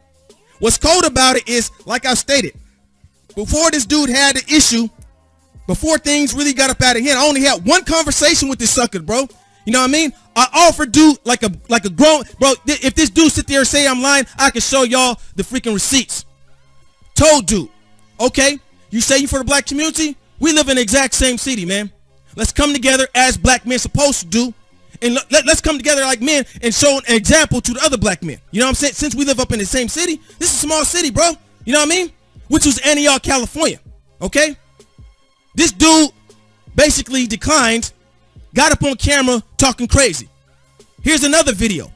What's cold about it is, like I stated, before this dude had the issue, before things really got up out of hand, I only had one conversation with this sucker, bro. You know what I mean? I offered dude like a grown, bro, if this dude sit there and say I'm lying, I can show y'all the freaking receipts. Told dude, okay, you say you for the black community? We live in the exact same city, man. Let's come together as black men supposed to do. And let's come together like men and show an example to the other black men. You know what I'm saying? Since we live up in the same city, this is a small city, bro. You know what I mean? Which was Antioch, California. Okay? This dude basically declined, got up on camera talking crazy. Here's another video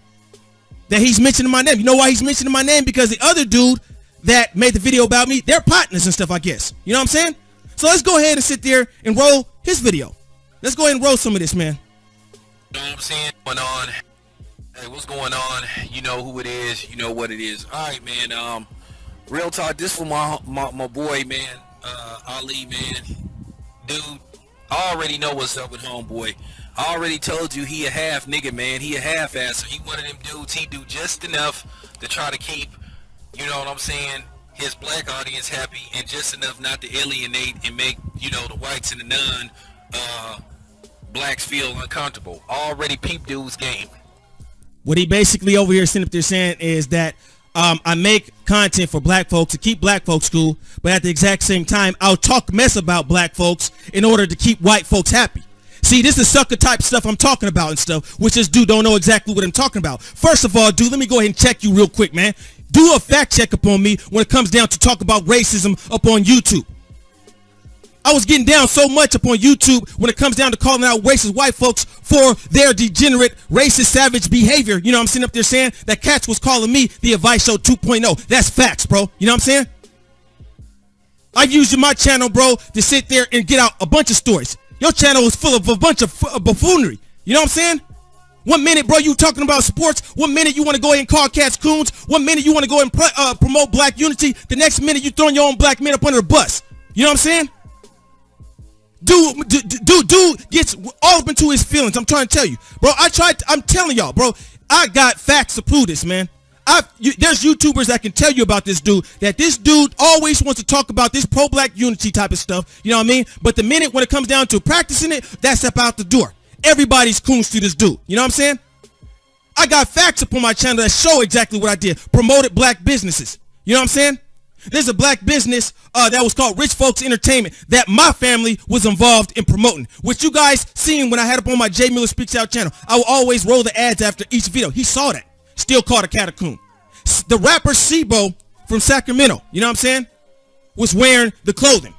that he's mentioning my name. You know why he's mentioning my name? Because the other dude that made the video about me, they're partners and stuff, I guess. You know what I'm saying? So let's go ahead and sit there and roll his video. Let's go ahead and roll some of this, man. You know what I'm saying? Going on. Hey, what's going on? You know who it is. You know what it is. All right, man. Real talk. This for my boy, man. Ali, man. Dude, I already know what's up with homeboy. I already told you he a half nigga, man. He a half asser. He one of them dudes. He do just enough to try to keep, you know what I'm saying, his black audience happy, and just enough not to alienate and make, you know, the whites and the blacks feel uncomfortable. Already peep dude's game. What he basically over here sitting up there saying is that I make content for black folks to keep black folks cool, but at the exact same time, I'll talk mess about black folks in order to keep white folks happy. See, this is sucker type stuff I'm talking about and stuff, which this dude don't know exactly what I'm talking about. First of all, dude, let me go ahead and check you real quick, man. Do a fact check up on me when it comes down to talk about racism up on YouTube. I was getting down so much up on YouTube when it comes down to calling out racist white folks for their degenerate, racist, savage behavior. You know what I'm sitting up there saying? That cats was calling me the Advice Show 2.0. That's facts, bro. You know what I'm saying? I use my channel, bro, to sit there and get out a bunch of stories. Your channel is full of a bunch of buffoonery. You know what I'm saying? 1 minute, bro, you talking about sports. 1 minute you want to go ahead and call cats coons. 1 minute you want to go and promote black unity. The next minute you throwing your own black men up under the bus. You know what I'm saying? Dude gets all up into his feelings. I'm trying to tell you, bro. I'm telling y'all, bro. I got facts to prove this, man. There's YouTubers that can tell you about this dude, that this dude always wants to talk about this pro-black unity type of stuff. You know what I mean? But the minute when it comes down to practicing it, that's up out the door. Everybody's coons to this dude. You know what I'm saying? I got facts up on my channel that show exactly what I did. Promoted black businesses. You know what I'm saying? There's a black business that was called Rich Folks Entertainment that my family was involved in promoting, which you guys seen when I had up on my J Miller Speaks Out channel. I will always roll the ads after each video. He saw that. Still called a catacomb. The rapper Sibo from Sacramento, you know what I'm saying, was wearing the clothing.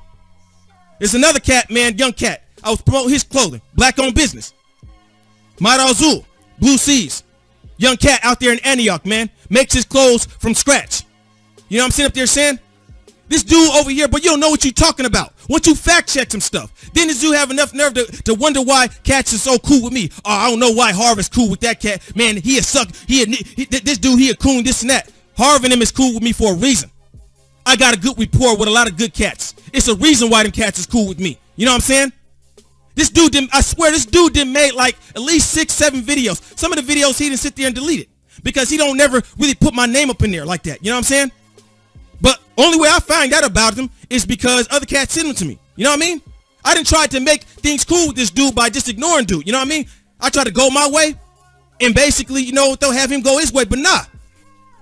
There's another cat, man, young cat. I was promoting his clothing. Black-owned business. Mada Azul, Blue Seas. Young cat out there in Antioch, man. Makes his clothes from scratch. You know what I'm sitting up there saying? This dude over here, but you don't know what you're talking about. Once you fact check some stuff, then this dude have enough nerve to wonder why cats are so cool with me. Oh, I don't know why Harvin's cool with that cat. Man, he a suck. This dude, he a coon, this and that. Harvin him is cool with me for a reason. I got a good rapport with a lot of good cats. It's a reason why them cats is cool with me. You know what I'm saying? This dude didn't, I swear, this dude didn't make like at least 6-7 videos. Some of the videos he didn't sit there and delete it because he don't never really put my name up in there like that. You know what I'm saying? But only way I find out about him is because other cats send them to me. You know what I mean? I didn't try to make things cool with this dude by just ignoring dude. You know what I mean? I try to go my way and basically, you know, they'll have him go his way. But nah.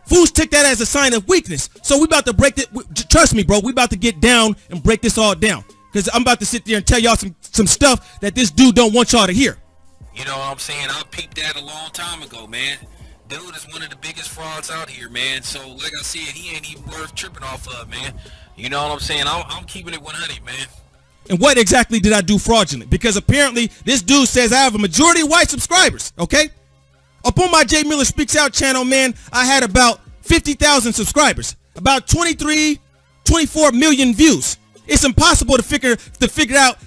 Fools took that as a sign of weakness. So we about to break it. Trust me, bro. We about to get down and break this all down. Because I'm about to sit there and tell y'all some stuff that this dude don't want y'all to hear. You know what I'm saying? I peeped that a long time ago, man. Dude is one of the biggest frauds out here, man. So, like I said, he ain't even worth tripping off of, man. You know what I'm saying? I'm keeping it 100, man. And what exactly did I do fraudulent? Because apparently this dude says I have a majority of white subscribers, okay? Up on my J Miller Speaks Out channel, man, I had about 50,000 subscribers. About 24 million views. It's impossible to figure out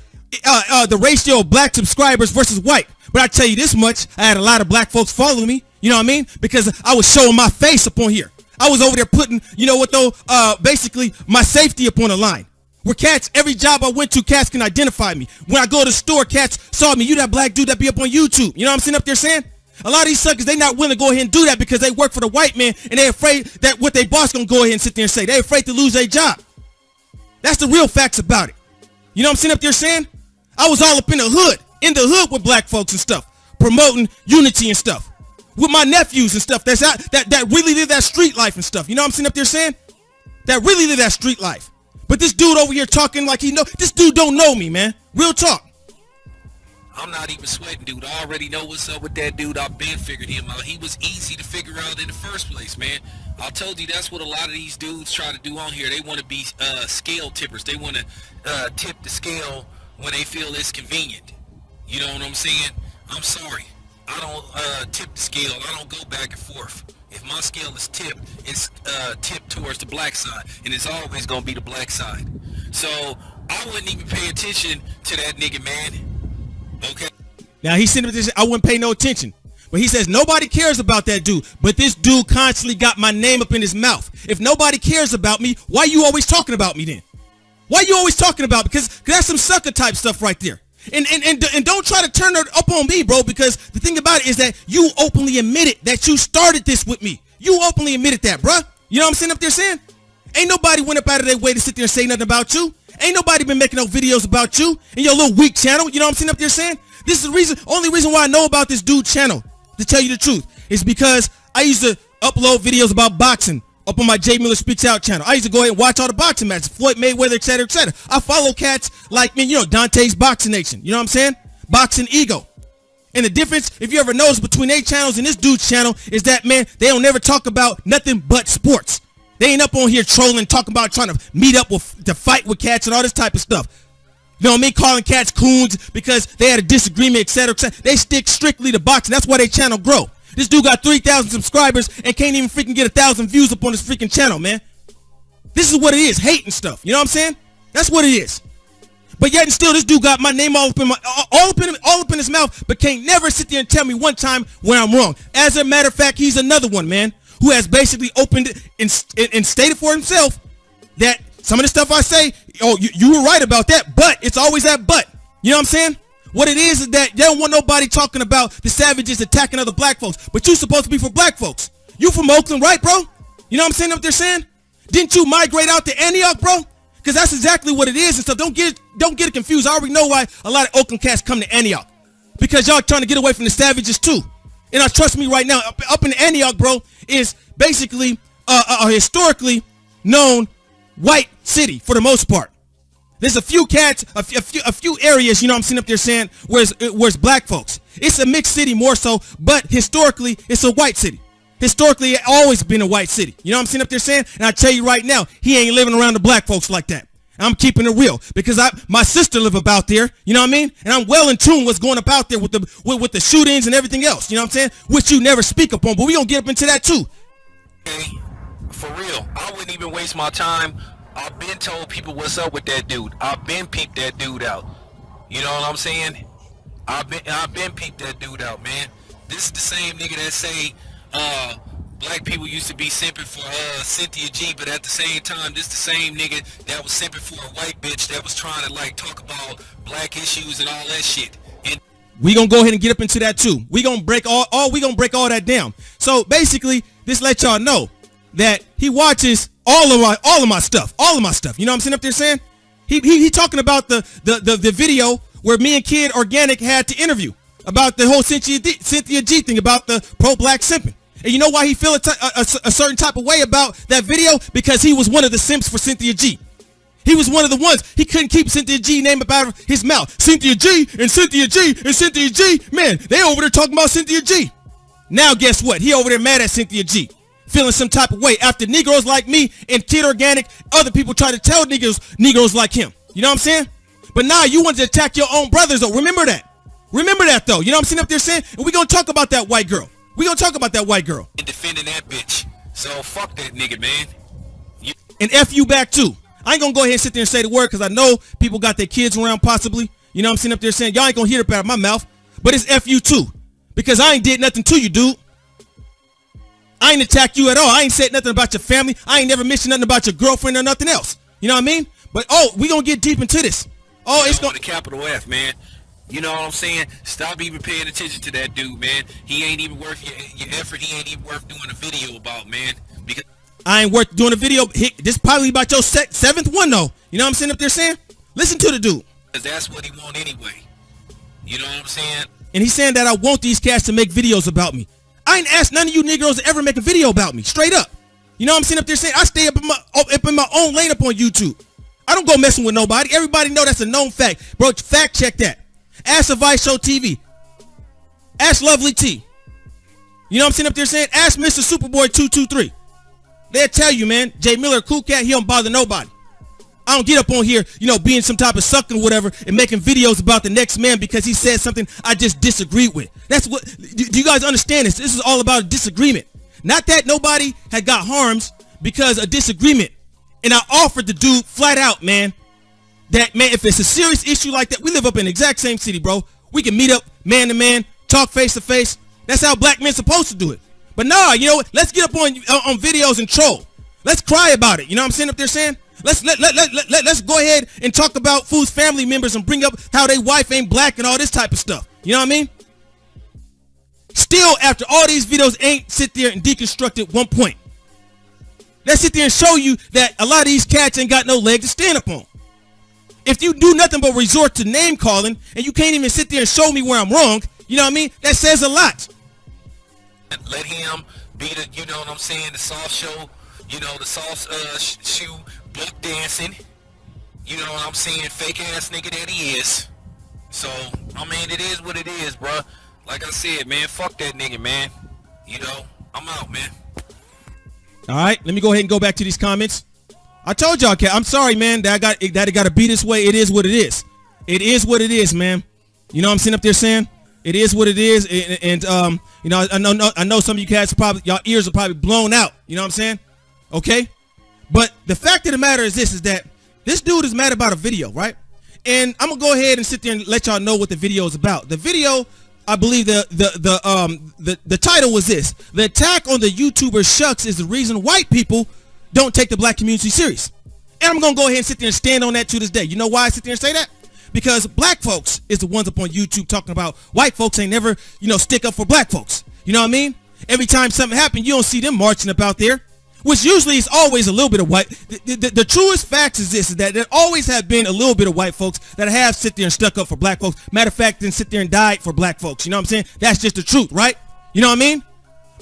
the ratio of black subscribers versus white. But I tell you this much, I had a lot of black folks following me. You know what I mean? Because I was showing my face up on here. I was over there putting, you know what though, basically my safety up on the line. Where cats, every job I went to, cats can identify me. When I go to the store, cats saw me. You that black dude that be up on YouTube. You know what I'm sitting up there saying? A lot of these suckers, they not willing to go ahead and do that because they work for the white man and they afraid that what they boss gonna go ahead and sit there and say. They afraid to lose their job. That's the real facts about it. You know what I'm sitting up there saying? I was all up in the hood with black folks and stuff, promoting unity and stuff. With my nephews and stuff that really live that street life and stuff. You know what I'm sitting up there saying? That really live that street life. But this dude over here talking like he know. This dude don't know me, man. Real talk. I'm not even sweating, dude. I already know what's up with that dude. I've been figured him out. He was easy to figure out in the first place, man. I told you that's what a lot of these dudes try to do on here. They want to be scale tippers. They want to tip the scale when they feel it's convenient. You know what I'm saying? I'm sorry. I don't tip the scale. I don't go back and forth. If my scale is tipped, it's tipped towards the black side, and it's always going to be the black side. So I wouldn't even pay attention to that nigga, man. Okay. Now he's sitting there, I wouldn't pay no attention. But he says nobody cares about that dude. But this dude constantly got my name up in his mouth. If nobody cares about me, why you always talking about me then? Why you always talking about me? Because that's some sucker type stuff right there. And don't try to turn it up on me, bro, because the thing about it is that you openly admitted that you started this with me. You openly admitted that, bro. You know what I'm sitting up there saying? Ain't nobody went up out of their way to sit there and say nothing about you. Ain't nobody been making no videos about you in your little weak channel. You know what I'm sitting up there saying? This is the only reason why I know about this dude channel, to tell you the truth, is because I used to upload videos about boxing up on my Jmiller Speaks Out channel. I used to go ahead and watch all the boxing matches, Floyd Mayweather, etc., etc. I follow cats like, man, you know, Dante's Boxing Nation. You know what I'm saying? Boxing Ego. And the difference, if you ever notice, between their channels and this dude's channel is that, man, they don't never talk about nothing but sports. They ain't up on here trolling, talking about trying to meet up to fight with cats and all this type of stuff. You know what I mean? Calling cats coons because they had a disagreement, etc., etc. They stick strictly to boxing. That's why their channel grow. This dude got 3,000 subscribers and can't even freaking get 1,000 views up on his freaking channel, man. This is what it is, hate and stuff. You know what I'm saying? That's what it is. But yet and still, this dude got my name all up in his mouth, but can't never sit there and tell me one time when I'm wrong. As a matter of fact, he's another one, man, who has basically opened it and stated for himself that some of the stuff I say, oh, you were right about that, but it's always that but. You know what I'm saying? What it is that they don't want nobody talking about the savages attacking other black folks, but you supposed to be for black folks. You from Oakland, right, bro? You know what I'm saying up there saying? Didn't you migrate out to Antioch, bro? Because that's exactly what it is and stuff. Don't get it confused. I already know why a lot of Oakland cats come to Antioch. Because y'all trying to get away from the savages too. And trust me right now, up in Antioch, bro, is basically a historically known white city for the most part. There's a few cats, a few areas, you know what I'm sitting up there saying, where's black folks. It's a mixed city more so, but historically, it's a white city. Historically, it always been a white city. You know what I'm sitting up there saying? And I tell you right now, he ain't living around the black folks like that. I'm keeping it real because my sister live about there, you know what I mean? And I'm well in tune what's going about there with the shootings and everything else, you know what I'm saying? Which you never speak upon, but we gonna get up into that too. Okay, for real, I wouldn't even waste my time. I've been told people what's up with that dude. I've been peeped that dude out. You know what I'm saying? I've been peeped that dude out, man. This is the same nigga that say black people used to be simping for Cynthia G, but at the same time, this the same nigga that was simping for a white bitch that was trying to like talk about black issues and all that shit. And we gonna go ahead and get up into that too. We gonna break all that down. So basically, this let y'all know that he watches all of my stuff. You know what I'm sitting up there saying? He talking about the video where me and Kid Organic had to interview about the whole Cynthia G thing about the pro-black simping. And you know why he feel a certain type of way about that video? Because he was one of the simps for Cynthia G. He was one of the ones. He couldn't keep Cynthia G name up out of his mouth. Cynthia G and Cynthia G and Cynthia G. Man, they over there talking about Cynthia G. Now guess what? He over there mad at Cynthia G. Feeling some type of way after Negroes like me and Kid Organic, other people try to tell Negroes like him. You know what I'm saying? But now you want to attack your own brothers though. Remember that. Remember that though. You know what I'm sitting up there saying? And we gonna talk about that white girl. We gonna talk about that white girl. And defending that bitch. So fuck that nigga, man. And F you back too. I ain't gonna go ahead and sit there and say the word because I know people got their kids around possibly. You know what I'm sitting up there saying? Y'all ain't gonna hear it out of my mouth. But it's F you too. Because I ain't did nothing to you, dude. I ain't attack you at all. I ain't said nothing about your family. I ain't never mentioned nothing about your girlfriend or nothing else. You know what I mean? But we gonna get deep into this. It's gonna the capital F, man. You know what I'm saying? Stop even paying attention to that dude, man. He ain't even worth your effort. He ain't even worth doing a video about, man. Because I ain't worth doing a video. This probably about your seventh one though. You know what I'm sitting up there saying? Listen to the dude. That's what he want anyway. You know what I'm saying? And he's saying that I want these cats to make videos about me. I ain't asked none of you Negroes to ever make a video about me. Straight up. You know what I'm sitting up there saying? I stay up in my own lane up on YouTube. I don't go messing with nobody. Everybody know that's a known fact. Bro, fact check that. Ask the Vice Show TV. Ask Lovely T. You know what I'm sitting up there saying? Ask Mr. Superboy 223. They'll tell you, man. Jmiller, cool cat, he don't bother nobody. I don't get up on here, you know, being some type of sucker or whatever and making videos about the next man because he said something I just disagreed with. That's what, do you guys understand this? This is all about a disagreement. Not that nobody had got harms because of disagreement. And I offered the dude flat out, man. that, man, if it's a serious issue like that, we live up in the exact same city, bro. We can meet up man to man, talk face to face. That's how black men supposed to do it. But nah, you know what? Let's get up on videos and troll. Let's cry about it. You know what I'm saying up there saying? Let's go ahead and talk about Food's family members and bring up how their wife ain't black and all this type of stuff. You know what I mean? Still, after all these videos, ain't sit there and deconstructed one point. Let's sit there and show you that a lot of these cats ain't got no leg to stand up on. If you do nothing but resort to name calling and you can't even sit there and show me where I'm wrong, you know what I mean? That says a lot. Let him be the, you know what I'm saying, the soft show, you know, the soft shoe, buck dancing, you know what I'm saying, fake ass nigga that he is. So, I mean, it is what it is, bruh. Like I said, man, fuck that nigga, man. You know, I'm out, man. All right, let me go ahead and go back to these comments. I told y'all, I'm sorry, man, that it got to be this way. It is what it is. It is what it is, man. You know what I'm sitting up there saying? It is what it is, and you know, I know some of you cats probably, y'all ears are probably blown out. You know what I'm saying? Okay, but the fact of the matter is this: is that this dude is mad about a video, right? And I'm gonna go ahead and sit there and let y'all know what the video is about. The video, I believe the title was this: the attack on the YouTuber Shucks is the reason white people don't take the black community serious. And I'm gonna go ahead and sit there and stand on that to this day. You know why I sit there and say that? Because black folks is the ones up on YouTube talking about white folks ain't never, you know, stick up for black folks. You know what I mean? Every time something happens, you don't see them marching up out there, which usually is always a little bit of white. The truest facts is this: is that there always have been a little bit of white folks that have sit there and stuck up for black folks. Matter of fact, then sit there and died for black folks. You know what I'm saying? That's just the truth, right? You know what I mean?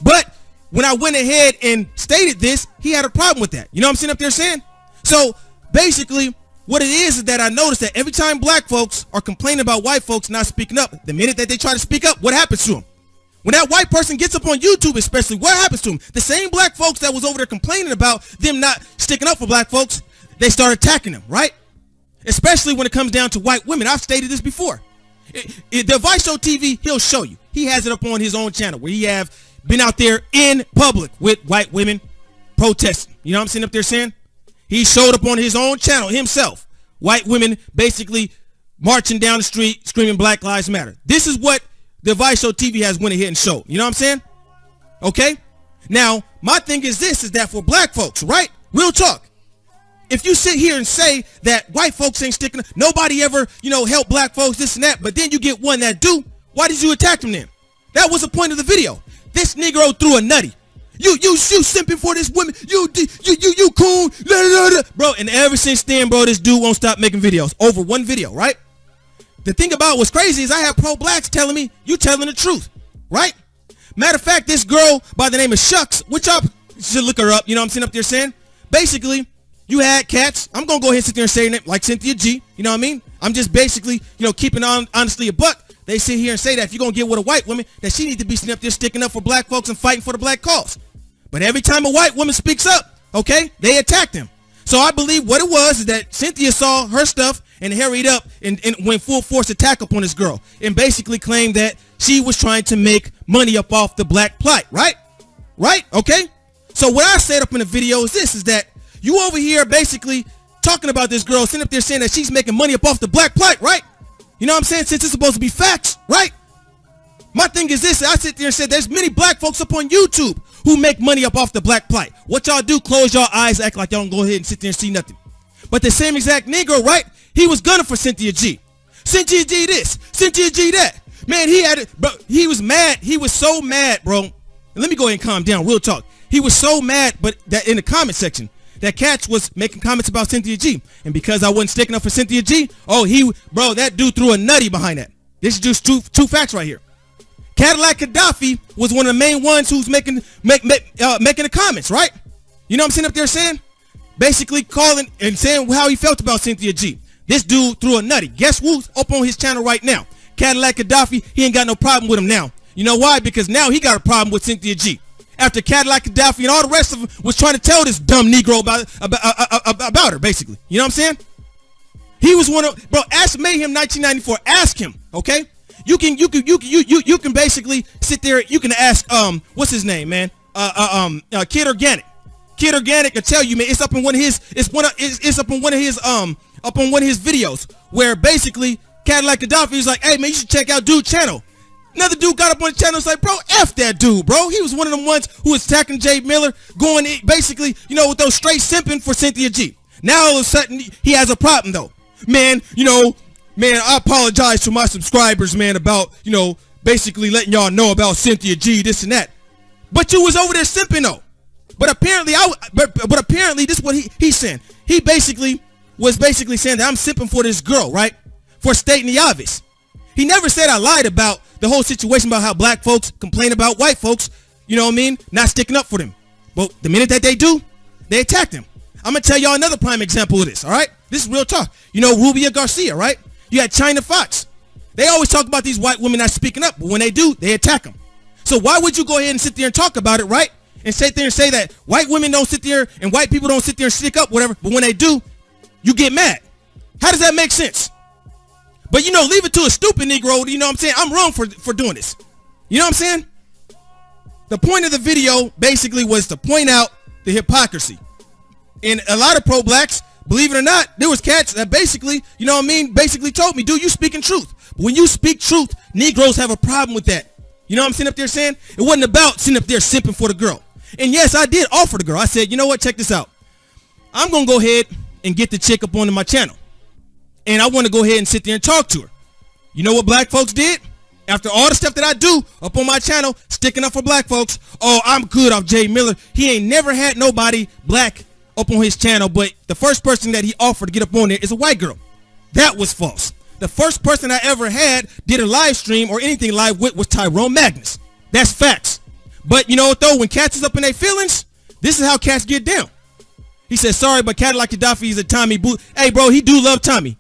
But when I went ahead and stated this, he had a problem with that. You know what I'm sitting up there saying? So basically, what it is that I noticed that every time black folks are complaining about white folks not speaking up, the minute that they try to speak up, what happens to them? When that white person gets up on YouTube especially, what happens to them? The same black folks that was over there complaining about them not sticking up for black folks, they start attacking them, right? Especially when it comes down to white women. I've stated this before. The Vice Show TV, he'll show you. He has it up on his own channel where he have been out there in public with white women protesting. You know what I'm sitting up there saying? He showed up on his own channel himself. White women basically marching down the street screaming Black Lives Matter. This is what the Vice Show TV has went ahead and showed. You know what I'm saying? Okay? Now, my thing is this, is that for black folks, right? Real talk. If you sit here and say that white folks ain't sticking, nobody ever, you know, help black folks, this and that, but then you get one that do, why did you attack them then? That was the point of the video. This Negro threw a nutty. You simping for this woman. You coon. Bro, and ever since then, bro, this dude won't stop making videos. Over one video, right? The thing about what's crazy is I have pro-blacks telling me you telling the truth, right? Matter of fact, this girl by the name of Shucks, which I should look her up, you know what I'm sitting up there saying? Basically, you had cats. I'm going to go ahead and sit there and say it like Cynthia G. You know what I mean? I'm just basically, you know, keeping on honestly a buck. They sit here and say that if you're going to get with a white woman, that she needs to be sitting up there sticking up for black folks and fighting for the black cause. But every time a white woman speaks up, okay, they attacked him. So I believe what it was is that Cynthia saw her stuff and hurried up and went full force attack up on this girl and basically claimed that she was trying to make money up off the black plight, right? Right? Okay? So what I said up in the video is this, is that you over here basically talking about this girl sitting up there saying that she's making money up off the black plight, right? You know what I'm saying? Since it's supposed to be facts, right? My thing is this, I sit there and said there's many black folks up on YouTube who make money up off the black plight. What y'all do, close y'all eyes, act like y'all don't go ahead and sit there and see nothing. But the same exact Negro, right? He was gunning for Cynthia G. Cynthia G this, Cynthia G that. Man, he had it, bro. He was mad. He was so mad, bro. And let me go ahead and calm down, real talk. He was so mad, but that in the comment section, that Cats was making comments about Cynthia G. And because I wasn't sticking up for Cynthia G, bro, that dude threw a nutty behind that. This is just two facts right here. Cadillac Gaddafi was one of the main ones who's making the comments, right? You know what I'm sitting up there saying? Basically calling and saying how he felt about Cynthia G. This dude threw a nutty. Guess who's up on his channel right now? Cadillac Gaddafi. He ain't got no problem with him now. You know why? Because now he got a problem with Cynthia G. After Cadillac Gaddafi and all the rest of them was trying to tell this dumb Negro about her, basically. You know what I'm saying? He was one of, bro, ask Mayhem 1994. Ask him, okay? You can basically sit there. You can ask what's his name, man? Kid Organic. Kid Organic will tell you, man. It's up in one of his up on one of his videos where basically Cadillac Gaddafi was like, hey man, you should check out dude channel. Another dude got up on the channel and was like, bro, F that dude, bro. He was one of them ones who was attacking Jmiller, going in, basically, you know, with those straight simping for Cynthia G. Now all of a sudden he has a problem though. Man, you know, man, I apologize to my subscribers, man, about, you know, basically letting y'all know about Cynthia G, this and that. But you was over there simping though. But apparently but apparently this is what he's saying. He basically was saying that I'm simping for this girl, right? For stating the obvious. He never said I lied about the whole situation about how black folks complain about white folks, you know what I mean, not sticking up for them. But the minute that they do, they attack them. I'm going to tell y'all another prime example of this, all right? This is real talk. You know Rubia Garcia, right? You had China Fox. They always talk about these white women not speaking up, but when they do, they attack them. So why would you go ahead and sit there and talk about it, right? And sit there and say that white women don't sit there and white people don't sit there and stick up, whatever, but when they do, you get mad. How does that make sense? But, you know, leave it to a stupid Negro, you know what I'm saying? I'm wrong for doing this. You know what I'm saying? The point of the video basically was to point out the hypocrisy. And a lot of pro-blacks, believe it or not, there was cats that basically, you know what I mean, basically told me, dude, you speaking truth. But when you speak truth, Negroes have a problem with that. You know what I'm sitting up there saying? It wasn't about sitting up there simping for the girl. And yes, I did offer the girl. I said, you know what, check this out. I'm going to go ahead and get the chick up onto my channel. And I want to go ahead and sit there and talk to her. You know what black folks did? After all the stuff that I do up on my channel, sticking up for black folks, oh, I'm good off Jmiller. He ain't never had nobody black up on his channel, but the first person that he offered to get up on there is a white girl. That was false. The first person I ever had did a live stream or anything live with was Tyrone Magnus. That's facts. But you know what though? When cats is up in their feelings, this is how cats get down. He said, sorry, but Cadillac Gaddafi is a Tommy boot. Hey, bro, he do love Tommy.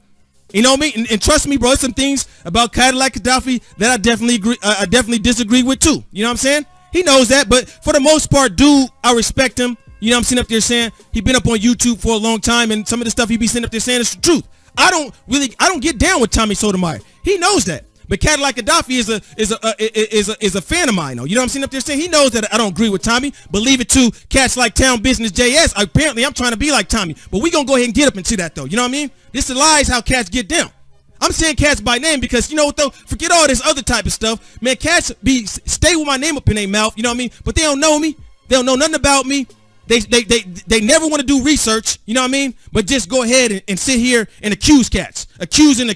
You know what I mean? And trust me, bro, there's some things about Cadillac Gaddafi that I definitely disagree with too. You know what I'm saying? He knows that, but for the most part, dude, I respect him. You know what I'm sitting up there saying? He been up on YouTube for a long time, and some of the stuff he be sitting up there saying is the truth. I don't get down with Tommy Sotomayor. He knows that. But Cadillac Gaddafi is a fan of mine, though. You know what I'm sitting up there saying? He knows that I don't agree with Tommy, but leave it to cats like Town Business JS. Apparently, I'm trying to be like Tommy, but we gonna go ahead and get up into that, though. You know what I mean? This is lies how cats get down. I'm saying cats by name because, you know what, though? Forget all this other type of stuff. Man, cats stay with my name up in their mouth, you know what I mean? But they don't know me. They don't know nothing about me. They never want to do research, you know what I mean? But just go ahead and sit here and accuse cats. Accusing.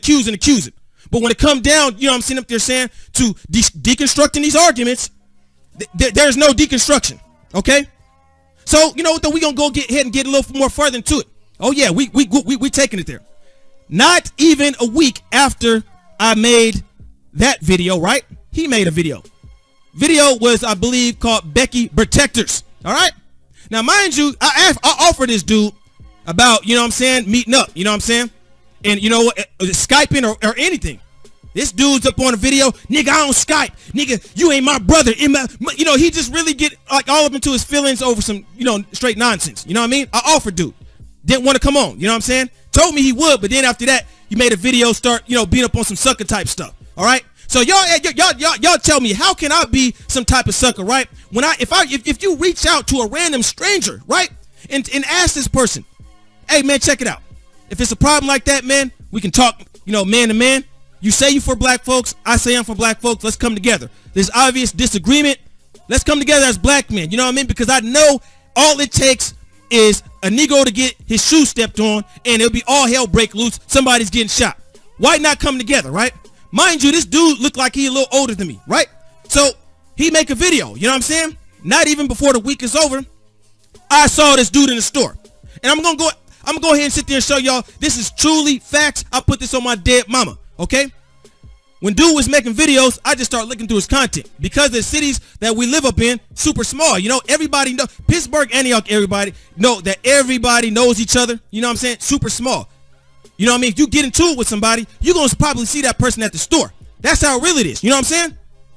But when it comes down, you know what I'm sitting up there saying, to deconstructing these arguments, there's no deconstruction, okay? So, you know what, though? We going to go ahead and get a little more further into it. Oh, yeah, we taking it there. Not even a week after I made that video, right? He made a video. Video was, I believe, called Becky Protectors, all right? Now, mind you, I offered this dude about, you know what I'm saying, meeting up, you know what I'm saying? And you know what, Skyping or anything. This dude's up on a video, nigga, I don't Skype. Nigga, you ain't my brother. You know, he just really get like all up into his feelings over some, you know, straight nonsense. You know what I mean? I offered dude. Didn't want to come on, you know what I'm saying? Told me he would, but then after that, he made a video start, you know, being up on some sucker type stuff. All right? So y'all tell me, how can I be some type of sucker, right? When if you reach out to a random stranger, right? And ask this person, hey man, check it out. If it's a problem like that, man, we can talk, you know, man to man. You say you for black folks, I say I'm for black folks. Let's come together. There's obvious disagreement. Let's come together as black men. You know what I mean? Because I know all it takes is a Negro to get his shoe stepped on and it'll be all hell break loose. Somebody's getting shot. Why not come together, right? Mind you, this dude looked like he a little older than me, right? So he make a video, you know what I'm saying? Not even before the week is over, I saw this dude in the store. And I'm gonna go ahead and sit there and show y'all this is truly facts. I put this on my dead mama, okay? When dude was making videos, I just started looking through his content because the cities that we live up in, super small. You know, everybody know Pittsburgh, Antioch, everybody know that everybody knows each other. You know what I'm saying? Super small. You know what I mean? If you get into it with somebody, you're going to probably see that person at the store. That's how real it is. You know what I'm saying?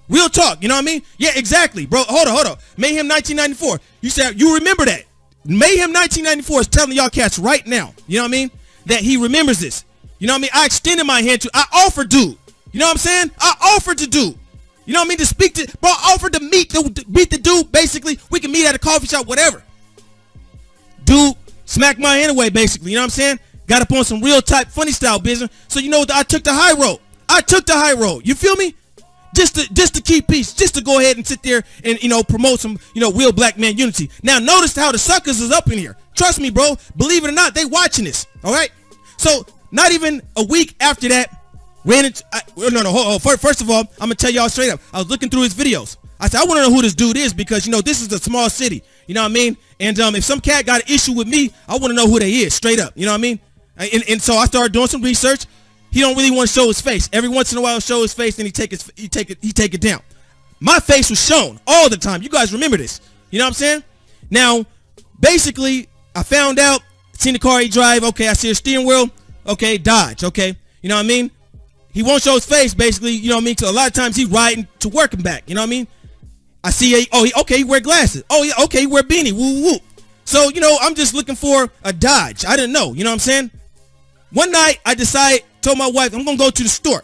Real talk. You know what I mean? Yeah, exactly, bro. Hold on. Mayhem 1994. You said, you remember that. Mayhem 1994 is telling y'all cats right now, you know what I mean, that he remembers this. You know what I mean? I extended my hand to, I offered dude. You know what I'm saying? I offered to dude. You know what I mean? To speak to, bro, I offered to meet the dude, basically. We can meet at a coffee shop, whatever. Dude smacked my hand away, basically. You know what I'm saying? got up on some real type funny style business. So you know what? I took the high road. You feel me? Just to keep peace, just to go ahead and sit there and, promote some, real black man unity. Now notice how the suckers is up in here. Trust me, bro. Believe it or not, they watching this. All right. So not even a week after that, First of all, I'm gonna tell y'all straight up. I was looking through his videos. I said, I want to know who this dude is because, this is a small city. You know what I mean? And if some cat got an issue with me, I want to know who they is straight up. You know what I mean? And so I started doing some research. He don't really want to show his face. Every once in a while, he'll show his face, and he take it down. My face was shown all the time. You guys remember this? You know what I'm saying? Now, basically, I found out, seen the car he drive. Okay, I see a steering wheel. Okay, Dodge. Okay, you know what I mean? He won't show his face, basically. You know what I mean? So a lot of times he's riding to work and back. You know what I mean? I see he wear glasses. Oh, yeah, okay, he wear beanie. Woo, woo. So, I'm just looking for a Dodge. I didn't know. You know what I'm saying? One night, I told my wife, I'm going to go to the store.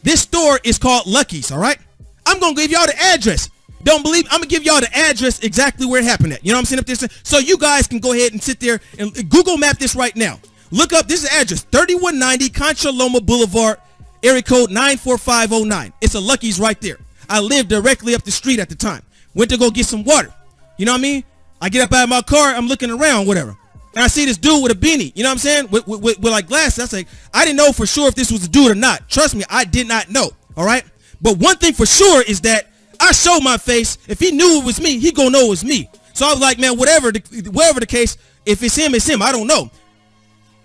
This store is called Lucky's, all right? I'm going to give y'all the address. Don't believe, I'm going to give y'all the address exactly where it happened at. You know what I'm saying? Up there, so you guys can go ahead and sit there and Google map this right now. Look up, this is the address, 3190 Contra Loma Boulevard, area code 94509. It's a Lucky's right there. I lived directly up the street at the time. Went to go get some water. You know what I mean? I get up out of my car, I'm looking around, whatever. And I see this dude with a beanie, you know what I'm saying? With like glasses. I say, I didn't know for sure if this was a dude or not. Trust me, I did not know, all right? But one thing for sure is that I showed my face. If he knew it was me, he gonna know it was me. So I was like, man, whatever the case, if it's him, it's him. I don't know.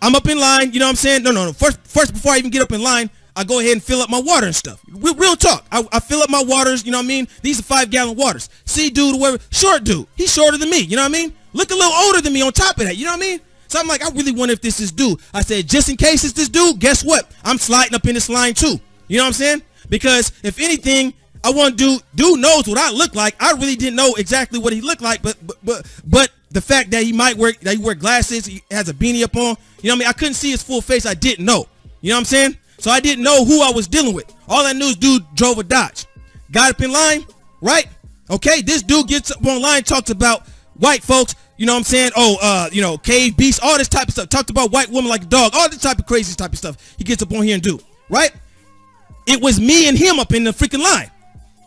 I'm up in line, you know what I'm saying? No. First, before I even get up in line, I go ahead and fill up my water and stuff. Real talk. I fill up my waters, you know what I mean? These are 5-gallon waters. See dude, whatever, short dude. He's shorter than me, you know what I mean? Look a little older than me on top of that, you know what I mean? So I'm like, I really wonder if this is dude. I said, just in case it's this dude, guess what? I'm sliding up in this line too. You know what I'm saying? Because if anything, I want dude knows what I look like. I really didn't know exactly what he looked like, but the fact that he wear glasses, he has a beanie up on, you know what I mean? I couldn't see his full face. I didn't know. You know what I'm saying? So I didn't know who I was dealing with. All I knew is dude drove a Dodge. Got up in line, right? Okay, this dude gets up on line, talks about white folks, you know what I'm saying? Oh, cave beasts, all this type of stuff. Talked about white woman like a dog, all this type of crazy type of stuff he gets up on here and do, right? It was me and him up in the freaking line,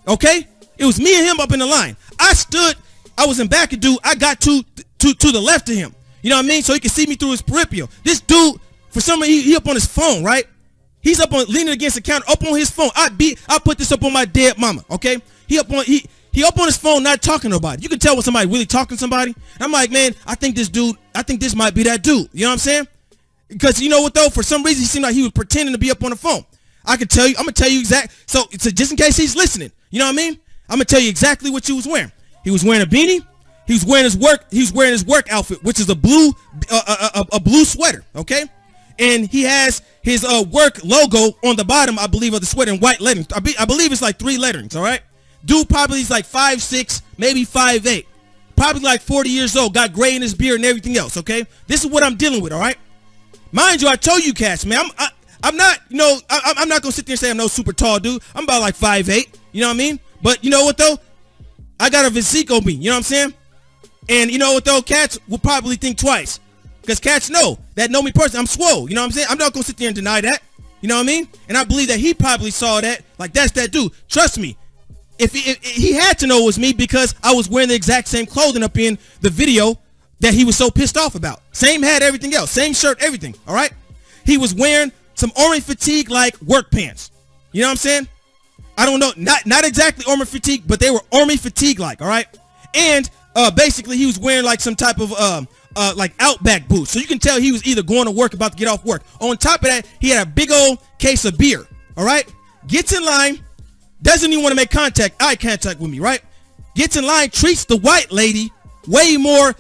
okay? It was me and him up in the line. I was in back of dude. I got to the left of him, you know what I mean? So he could see me through his peripheral. This dude, for some reason, he up on his phone, right? He's up on leaning against the counter, up on his phone. I put this up on my dead mama, okay? He up on his phone, not talking to nobody. You can tell when somebody really talking to somebody. I'm like, man, I think this might be that dude. You know what I'm saying? Because you know what though? For some reason, he seemed like he was pretending to be up on the phone. I'm gonna tell you exact. So just in case he's listening, you know what I mean? I'm gonna tell you exactly what he was wearing. He was wearing a beanie. He was wearing his work outfit, which is a blue sweater, okay? And he has his work logo on the bottom, I believe, of the sweater in white lettering. I believe it's like 3 letterings, all right? Dude probably is like 5'6", maybe 5'8". Probably like 40 years old, got gray in his beard and everything else, okay? This is what I'm dealing with, all right? Mind you, I told you cats, man, I'm not, I'm not going to sit there and say I'm no super tall dude. I'm about like 5'8", you know what I mean? But you know what, though? I got a physique on me, you know what I'm saying? And you know what, though? Cats will probably think twice. Because cats know me personally. I'm swole. You know what I'm saying? I'm not going to sit there and deny that. You know what I mean? And I believe that he probably saw that. Like, that's that dude. Trust me. If he had to know it was me because I was wearing the exact same clothing up in the video that he was so pissed off about. Same hat, everything else. Same shirt, everything. All right? He was wearing some army fatigue like work pants. You know what I'm saying? I don't know. Not exactly army fatigue, but they were army fatigue like. All right? And basically he was wearing like some type of like Outback boots. So you can tell he was either going to work, about to get off work. On top of that, he had a big old case of beer. All right? Gets in line. Doesn't even want to make eye contact with me, right? Gets in line, treats the white lady way more,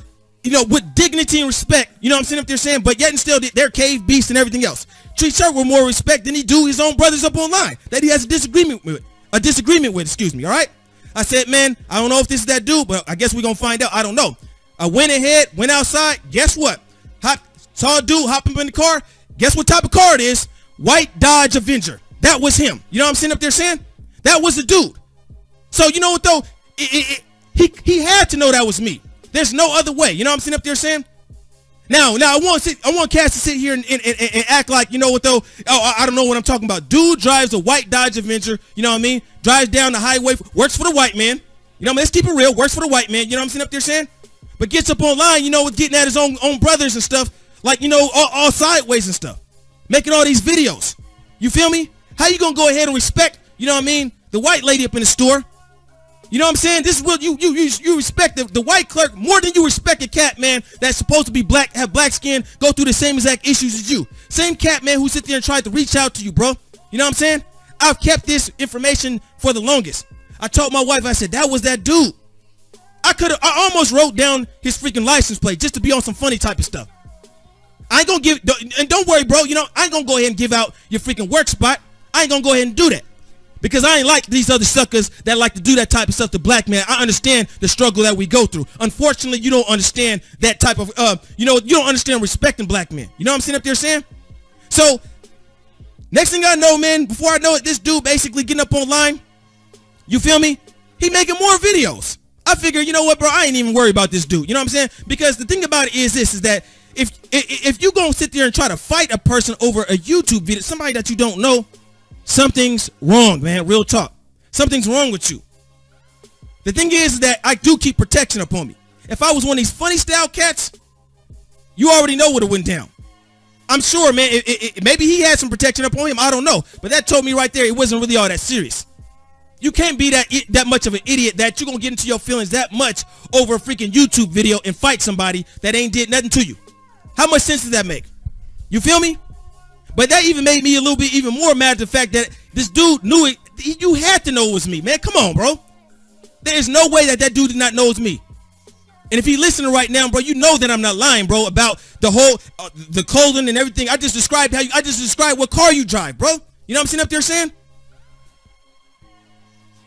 with dignity and respect. You know what I'm saying? Up there saying, but yet and still, they're cave beasts and everything else. Treats her with more respect than he do his own brothers up online that he has a disagreement with, excuse me, all right? I said, man, I don't know if this is that dude, but I guess we're going to find out. I don't know. I went ahead, went outside. Guess what? Saw a dude hop up in the car. Guess what type of car it is? White Dodge Avenger. That was him. You know what I'm sitting up there saying? That was the dude. So you know what though? He had to know that was me. There's no other way. You know what I'm sitting up there saying? Now I want Cass to sit here and act like, you know what though? Oh, I don't know what I'm talking about. Dude drives a white Dodge Avenger, you know what I mean? Drives down the highway, works for the white man. You know what I mean? Let's keep it real. Works for the white man. You know what I'm sitting up there saying? But gets up online, you know, with getting at his own brothers and stuff, like, you know, all sideways and stuff. Making all these videos. You feel me? How you gonna go ahead and respect, you know what I mean, the white lady up in the store? You know what I'm saying? This is what you respect the white clerk more than you respect a cat, man, that's supposed to be black, have black skin, go through the same exact issues as you. Same cat, man, who sit there and tried to reach out to you, bro. You know what I'm saying? I've kept this information for the longest. I told my wife, I said, that was that dude. I almost wrote down his freaking license plate just to be on some funny type of stuff. I ain't gonna give, and don't worry, bro, you know, I ain't gonna go ahead and give out your freaking work spot. I ain't gonna go ahead and do that. Because I ain't like these other suckers that like to do that type of stuff to black man. I understand the struggle that we go through. Unfortunately, you don't understand that type of, you don't understand respecting black men. You know what I'm sitting up there saying? So, next thing I know, man, before I know it, this dude basically getting up online, you feel me? He making more videos. I figure, you know what, bro, I ain't even worried about this dude. You know what I'm saying? Because the thing about it is this, is that if you gonna sit there and try to fight a person over a YouTube video, somebody that you don't know, something's wrong, man. Real talk. Something's wrong with you. The thing is that I do keep protection upon me. If I was one of these funny style cats, you already know what it went down. I'm sure, man, maybe he had some protection upon him. I don't know. But that told me right there it wasn't really all that serious. You can't be that much of an idiot that you're going to get into your feelings that much over a freaking YouTube video and fight somebody that ain't did nothing to you. How much sense does that make? You feel me? But that even made me a little bit even more mad at the fact that this dude knew it. You had to know it was me, man. Come on, bro. There is no way that dude did not know it's me. And if he listening right now, bro, you know that I'm not lying, bro, about the whole, the clothing and everything. I just described what car you drive, bro. You know what I'm sitting up there saying?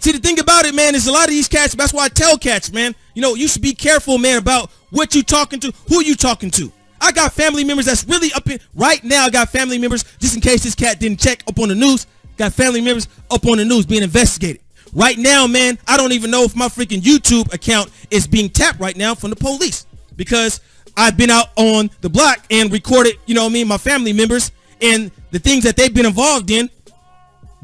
See, the thing about it, man, is a lot of these cats, that's why I tell cats, man, you know, you should be careful, man, about what you talking to, who you talking to. I got family members that's really up in, right now I got family members, just in case this cat didn't check up on the news, got family members up on the news being investigated. Right now, man, I don't even know if my freaking YouTube account is being tapped right now from the police because I've been out on the block and recorded, you know what I mean, my family members and the things that they've been involved in.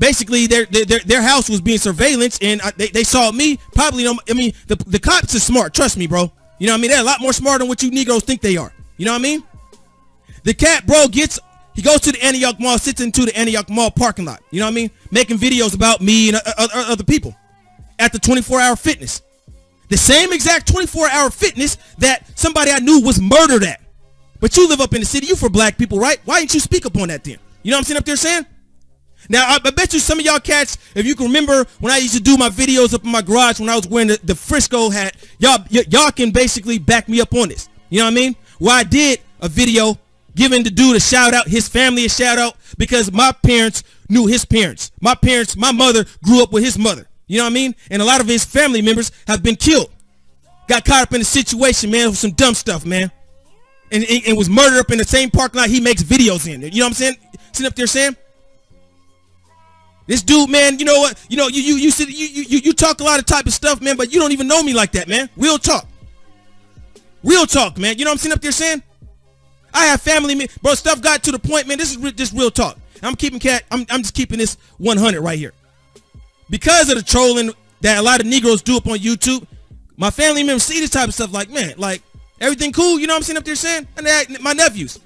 Basically, their house was being surveillance, and they saw me. Probably, I mean, the cops are smart. Trust me, bro. You know what I mean? They're a lot more smart than what you Negroes think they are. You know what I mean? The cat, bro, he goes to the Antioch Mall, sits into the Antioch Mall parking lot. You know what I mean? Making videos about me and other people at the 24-hour fitness. The same exact 24-hour fitness that somebody I knew was murdered at. But you live up in the city. You for black people, right? Why didn't you speak up on that then? You know what I'm sitting up there saying? Now, I bet you some of y'all cats, if you can remember when I used to do my videos up in my garage when I was wearing the Frisco hat, y'all can basically back me up on this. You know what I mean? Well, I did a video giving the dude a shout out, his family a shout out, because my parents knew his parents. My mother grew up with his mother. You know what I mean? And a lot of his family members have been killed. Got caught up in a situation, man, with some dumb stuff, man. And was murdered up in the same parking lot he makes videos in. You know what I'm saying? Sitting up there saying? This dude, man, you know what? You know, you talk a lot of type of stuff, man, but you don't even know me like that, man. Real talk. Real talk, man. You know what I'm sitting up there saying? I have family, man. Bro, stuff got to the point, man. This is just real talk. I'm just keeping this 100 right here. Because of the trolling that a lot of Negroes do up on YouTube, my family members see this type of stuff like, man, like, everything cool? You know what I'm sitting up there saying? And my nephews.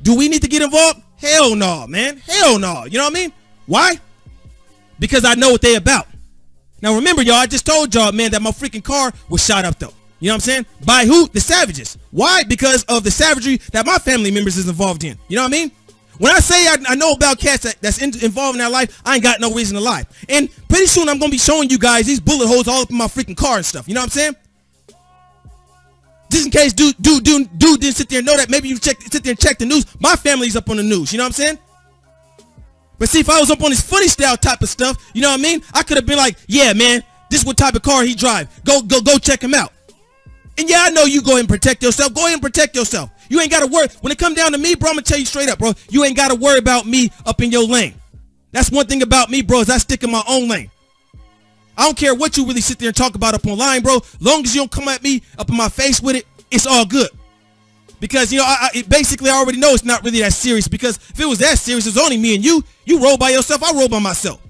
Do we need to get involved? Hell no, man. Hell no. You know what I mean? Why? Because I know what they about. Now remember, y'all, I just told y'all, man, that my freaking car was shot up though. You know what I'm saying? By who? The savages. Why? Because of the savagery that my family members is involved in. You know what I mean? When I say I know about cats that's involved in their life, I ain't got no reason to lie. And pretty soon I'm going to be showing you guys these bullet holes all up in my freaking car and stuff. You know what I'm saying? Just in case dude didn't sit there and know that. Maybe you sit there and check the news. My family's up on the news. You know what I'm saying? But see, if I was up on this funny style type of stuff, you know what I mean? I could have been like, yeah, man, this is what type of car he drive. Go check him out. And yeah, I know you go ahead and protect yourself. Go ahead and protect yourself. You ain't got to worry. When it come down to me, bro, I'm going to tell you straight up, bro. You ain't got to worry about me up in your lane. That's one thing about me, bro, is I stick in my own lane. I don't care what you really sit there and talk about up online, bro. Long as you don't come at me up in my face with it, it's all good. Because, you know, basically I already know it's not really that serious, because if it was that serious, it's only me and you roll by yourself, I roll by myself.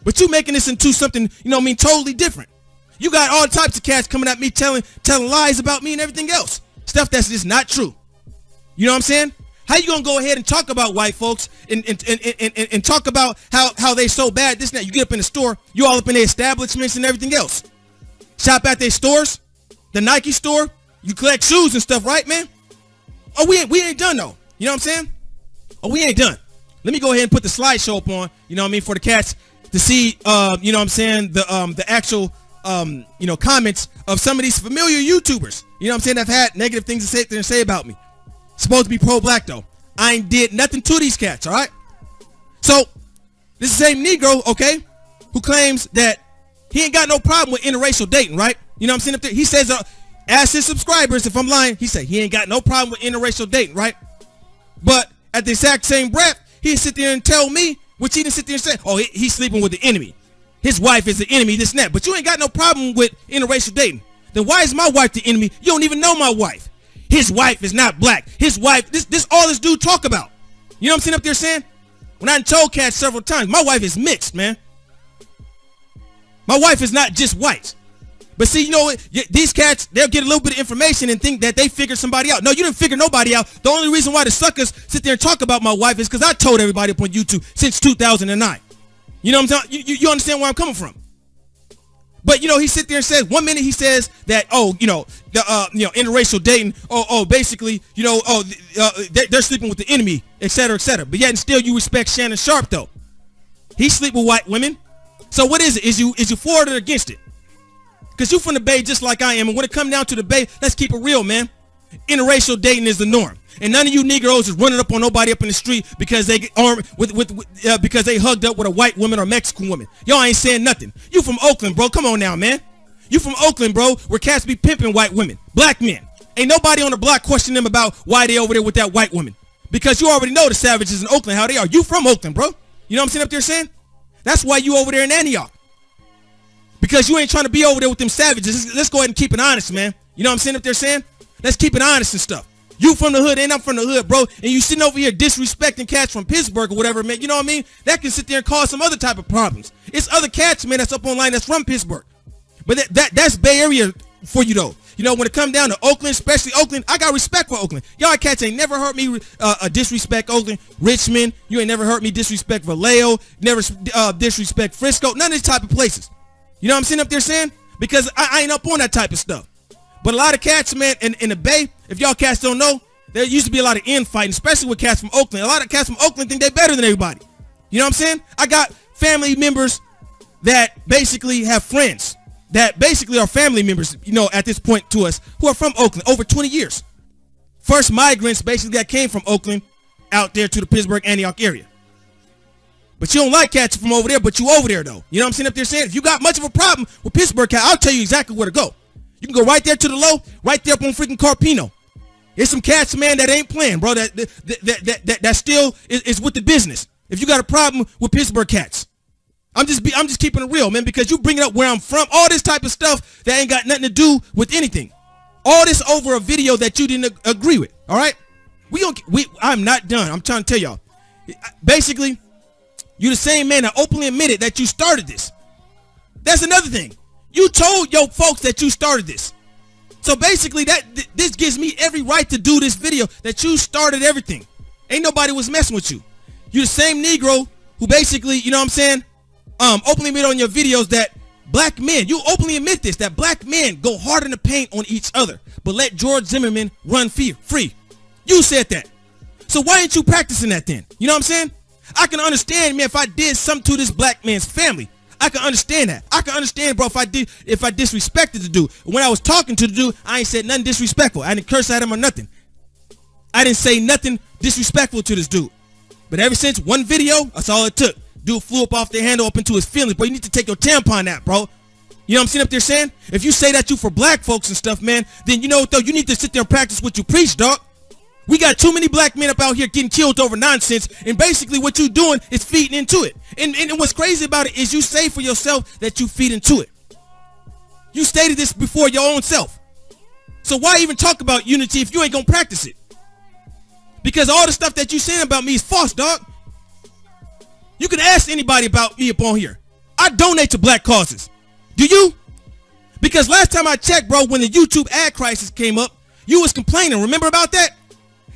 But you making this into something, you know what I mean, totally different. You got all types of cats coming at me telling lies about me and everything else. Stuff that's just not true. You know what I'm saying? How you gonna go ahead and talk about white folks and talk about how they so bad, this and that? You get up in the store, you all up in their establishments and everything else. Shop at their stores, the Nike store, you collect shoes and stuff, right, man? Oh, we ain't done though. You know what I'm saying? Oh, we ain't done. Let me go ahead and put the slideshow up on, you know what I mean, for the cats to see, you know what I'm saying, the actual, you know, comments of some of these familiar YouTubers, you know what I'm saying, that have had negative things to say about me. Supposed to be pro-black though. I ain't did nothing to these cats, all right? So, this is the same Negro, okay, who claims that he ain't got no problem with interracial dating, right? You know what I'm saying? Up there, he says, ask his subscribers if I'm lying. He said he ain't got no problem with interracial dating, right? But at the exact same breath, he'd sit there and tell me, which he didn't sit there and say, oh, he's sleeping with the enemy. His wife is the enemy, this and that. But you ain't got no problem with interracial dating. Then why is my wife the enemy? You don't even know my wife. His wife is not black. His wife, this all this dude talk about. You know what I'm saying up there saying? When I told cats several times, my wife is mixed, man. My wife is not just white. But see, you know what? These cats, they'll get a little bit of information and think that they figured somebody out. No, you didn't figure nobody out. The only reason why the suckers sit there and talk about my wife is because I told everybody up on YouTube since 2009. You know what I'm saying? You understand where I'm coming from. But, you know, he sit there and says, 1 minute he says that, oh, you know, you know, interracial dating, basically, you know, they're sleeping with the enemy, et cetera, et cetera. But yet and still you respect Shannon Sharp, though. He sleep with white women. So what is it? Is you for it or against it? Because you from the Bay just like I am. And when it come down to the Bay, let's keep it real, man. Interracial dating is the norm. And none of you Negroes is running up on nobody up in the street because they get armed because they hugged up with a white woman or Mexican woman. Y'all ain't saying nothing. You from Oakland, bro. Come on now, man. You from Oakland, bro, where cats be pimping white women. Black men. Ain't nobody on the block questioning them about why they over there with that white woman. Because you already know the savages in Oakland, how they are. You from Oakland, bro. You know what I'm saying up there saying? That's why you over there in Antioch. Because you ain't trying to be over there with them savages. Let's go ahead and keep it honest, man. You know what I'm saying up there saying? Let's keep it honest and stuff. You from the hood and I'm from the hood, bro. And you sitting over here disrespecting cats from Pittsburgh or whatever, man. You know what I mean? That can sit there and cause some other type of problems. It's other cats, man, that's up online that's from Pittsburgh. But that's Bay Area for you, though. You know, when it come down to Oakland, especially Oakland, I got respect for Oakland. Y'all cats ain't never heard me disrespect Oakland. Richmond, you ain't never heard me disrespect Vallejo, never disrespect Frisco, none of these type of places. You know what I'm sitting up there saying? Because I ain't up on that type of stuff. But a lot of cats, man, in the Bay, if y'all cats don't know, there used to be a lot of infighting, especially with cats from Oakland. A lot of cats from Oakland think they better than everybody. You know what I'm saying? I got family members that basically have friends that basically are family members, you know, at this point to us, who are from Oakland over 20 years. First migrants basically that came from Oakland out there to the Pittsburgh, Antioch area. But you don't like cats from over there, but you over there, though. You know what I'm saying up there saying? If you got much of a problem with Pittsburgh cat, I'll tell you exactly where to go. You can go right there to the low, right there up on freaking Carpino. There's some cats, man, that ain't playing, bro, that still is with the business. If you got a problem with Pittsburgh cats. I'm just keeping it real, man, because you bring it up where I'm from. All this type of stuff that ain't got nothing to do with anything. All this over a video that you didn't agree with, all right? I'm not done. I'm trying to tell y'all. Basically, you're the same man that openly admitted that you started this. That's another thing. You told your folks that you started this. So basically, this gives me every right to do this video, that you started everything. Ain't nobody was messing with you. You're the same Negro who basically, you know what I'm saying, openly admit on your videos that black men, you openly admit this, that black men go hard in the paint on each other, but let George Zimmerman run free. You said that. So why ain't you practicing that then? You know what I'm saying? I can understand, man, if I did something to this black man's family. I can understand that. I can understand, bro, if I disrespected the dude. When I was talking to the dude, I ain't said nothing disrespectful. I didn't curse at him or nothing. I didn't say nothing disrespectful to this dude. But ever since one video, that's all it took. Dude flew up off the handle up into his feelings. Bro, you need to take your tampon out, bro. You know what I'm sitting up there saying? If you say that you for black folks and stuff, man, then you know what, though? You need to sit there and practice what you preach, dog. We got too many black men up out here getting killed over nonsense, and basically what you doing is feeding into it. And what's crazy about it is you say for yourself that you feed into it. You stated this before your own self. So why even talk about unity if you ain't gonna practice it? Because all the stuff that you saying about me is false, dog. You can ask anybody about me up on here. I donate to black causes. Do you? Because last time I checked, bro, when the YouTube ad crisis came up, you was complaining. Remember about that?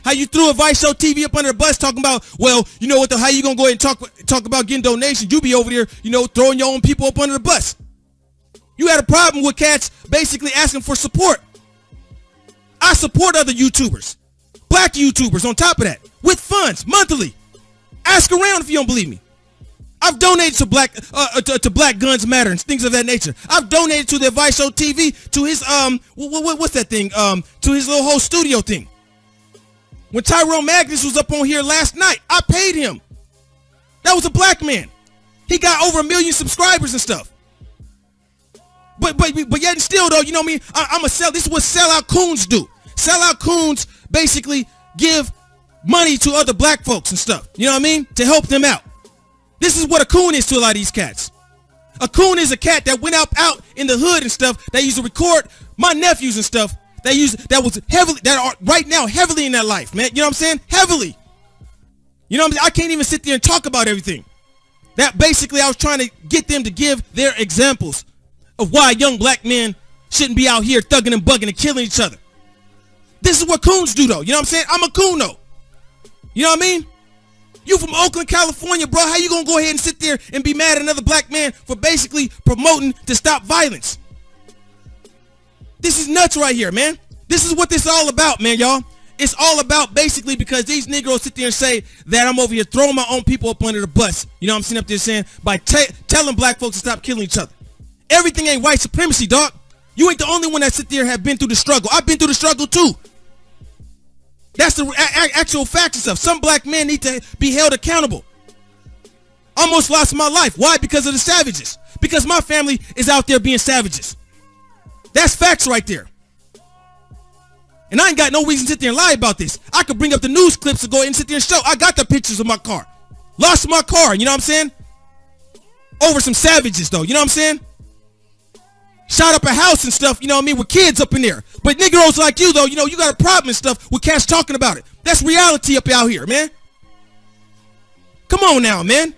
How you threw a Vice Show TV up under the bus talking about, well, you know what, how you gonna go ahead and talk about getting donations? You be over there, you know, throwing your own people up under the bus. You had a problem with cats basically asking for support. I support other YouTubers, black YouTubers on top of that, with funds, monthly. Ask around if you don't believe me. I've donated to Black Guns Matter and things of that nature. I've donated to the Vice Show TV, to his, what's that thing, to his little whole studio thing. When Tyrone Magnus was up on here last night, I paid him. That was a black man. He got over 1 million subscribers and stuff. But yet and still though, you know what I mean? I'm a sell. This is what sellout coons do. Sellout coons basically give money to other black folks and stuff. You know what I mean? To help them out. This is what a coon is to a lot of these cats. A coon is a cat that went out in the hood and stuff. That used to record my nephews and stuff. That are right now heavily in their life, man. You know what I'm saying? Heavily. You know what I'm saying? I can't even sit there and talk about everything. That basically I was trying to get them to give their examples of why young black men shouldn't be out here thugging and bugging and killing each other. This is what coons do though. You know what I'm saying? I'm a coon though. You know what I mean? You from Oakland, California, bro. How you gonna go ahead and sit there and be mad at another black man for basically promoting to stop violence? This is nuts right here, man. This is what this is all about, man, y'all. It's all about basically because these Negroes sit there and say that I'm over here throwing my own people up under the bus. You know what I'm sitting up there saying by telling black folks to stop killing each other. Everything ain't white supremacy, dog. You ain't the only one that sit there and have been through the struggle. I've been through the struggle too. That's the actual facts and stuff. Some black men need to be held accountable. Almost lost my life. Why? Because of the savages. Because my family is out there being savages. That's facts right there. And I ain't got no reason to sit there and lie about this. I could bring up the news clips and go ahead and sit there and show. I got the pictures of my car. Lost my car, you know what I'm saying? Over some savages though, you know what I'm saying? Shot up a house and stuff, you know what I mean, with kids up in there. But Negroes like you though, you know, you got a problem and stuff with cats talking about it. That's reality up out here, man. Come on now, man.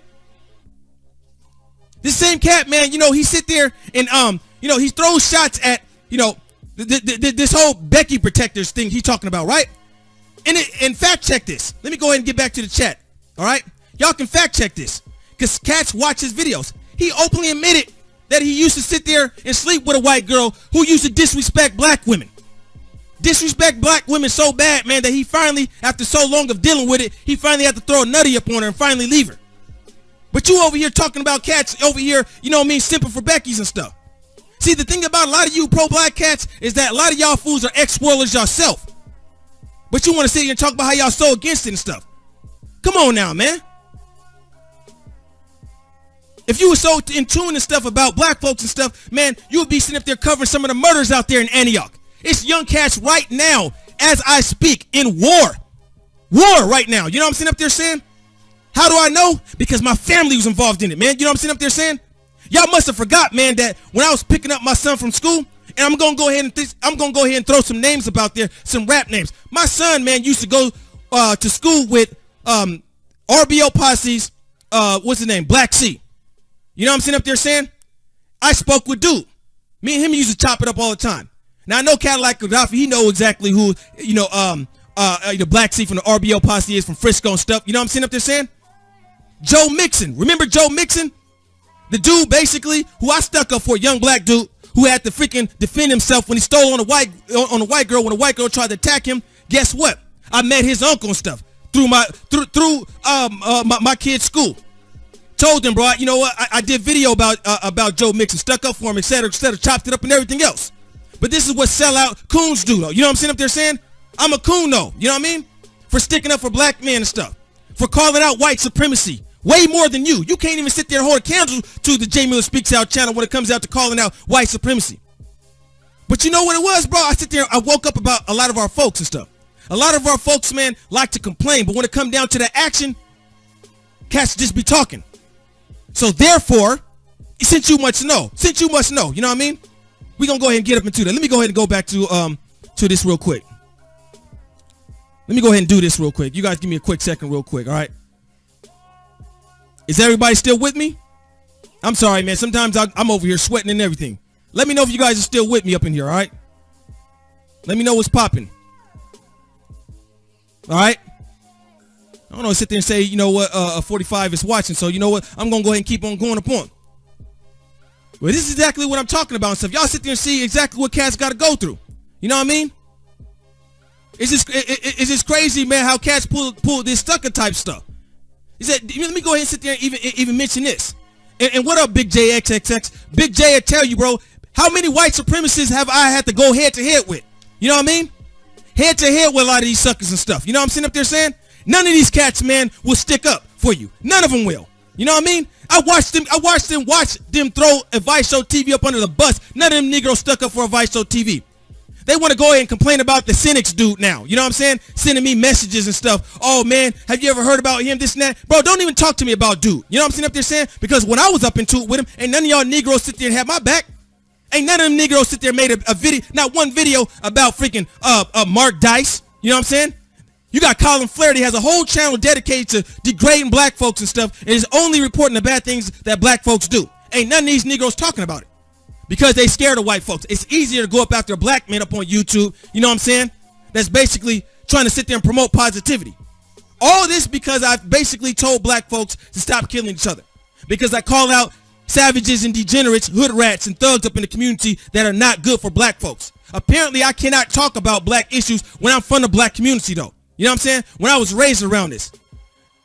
This same cat, man, you know, he sit there and, you know, he throws shots at, you know, this whole Becky protectors thing he talking about, right? And fact check this. Let me go ahead and get back to the chat, all right? Y'all can fact check this because cats watch his videos. He openly admitted that he used to sit there and sleep with a white girl who used to disrespect black women. Disrespect black women so bad, man, that he finally, after so long of dealing with it, he finally had to throw a nutty up on her and finally leave her. But you over here talking about cats over here, you know what I mean, simping for Becky's and stuff. See, the thing about a lot of you pro-black cats is that a lot of y'all fools are ex-spoilers yourself. But you want to sit here and talk about how y'all so against it and stuff. Come on now, man. If you were so in tune and stuff about black folks and stuff, man, you would be sitting up there covering some of the murders out there in Antioch. It's young cats right now, as I speak, in war. War right now. You know what I'm sitting up there saying? How do I know? Because my family was involved in it, man. You know what I'm sitting up there saying? Y'all must have forgot, man, that when I was picking up my son from school, and I'm gonna go ahead and throw some names about there, some rap names. My son, man, used to go to school with RBO Posse's what's his name, Black C. You know what I'm sitting up there saying? I spoke with dude. Me and him used to chop it up all the time. Now I know Cadillac Gaddafi, he know exactly who, you know, the Black C from the RBO Posse is from Frisco and stuff. You know what I'm sitting up there saying? Joe Mixon. Remember Joe Mixon? The dude basically who I stuck up for, a young black dude who had to freaking defend himself when he stole on a white girl when a white girl tried to attack him. Guess what? I met his uncle and stuff through my kid's school. Told him, bro, you know what? I did video about Joe Mixon, stuck up for him, etc., chopped it up and everything else. But this is what sellout coons do, though. You know what I'm sitting up there saying? I'm a coon, though. You know what I mean? For sticking up for black men and stuff. For calling out white supremacy. Way more than you. You can't even sit there and hold a candle to the Jmiller Speaks Out channel when it comes out to calling out white supremacy. But you know what it was, bro? I sit there, I woke up about a lot of our folks and stuff. A lot of our folks, man, like to complain. But when it comes down to the action, cats just be talking. So therefore, since you must know, you know what I mean? We're going to go ahead and get up into that. Let me go ahead and go back to to this real quick. Let me go ahead and do this real quick. You guys give me a quick second real quick, all right? Is everybody still with me? I'm sorry, man. Sometimes I'm over here sweating and everything. Let me know if you guys are still with me up in here, all right? Let me know what's popping. All right? I don't know, sit there and say, you know what, 45 is watching, so you know what? I'm going to go ahead and keep on going upon. Well, this is exactly what I'm talking about and stuff. Y'all sit there and see exactly what cats got to go through. You know what I mean? It's just crazy, man, how cats pull this sucker type stuff. He said, let me go ahead and sit there and even mention this. And what up, Big J XXX? Big J will tell you, bro, how many white supremacists have I had to go head to head with? You know what I mean? Head to head with a lot of these suckers and stuff. You know what I'm sitting up there saying? None of these cats, man, will stick up for you. None of them will. You know what I mean? I watched them throw a Vice Show TV up under the bus. None of them Negroes stuck up for a Vice Show TV. They want to go ahead and complain about the cynics dude now. You know what I'm saying? Sending me messages and stuff. Oh, man, have you ever heard about him, this and that? Bro, don't even talk to me about dude. You know what I'm sitting up there saying? Because when I was up into it with him, ain't none of y'all Negroes sit there and have my back. Ain't none of them Negroes sit there and made a video, not one video about freaking Mark Dice. You know what I'm saying? You got Colin Flaherty has a whole channel dedicated to degrading black folks and stuff, and is only reporting the bad things that black folks do. Ain't none of these Negroes talking about it. Because they scared of white folks. It's easier to go up after a black man up on YouTube, you know what I'm saying? That's basically trying to sit there and promote positivity. All this because I've basically told black folks to stop killing each other. Because I call out savages and degenerates, hood rats and thugs up in the community that are not good for black folks. Apparently I cannot talk about black issues when I'm from the black community though. You know what I'm saying? When I was raised around this.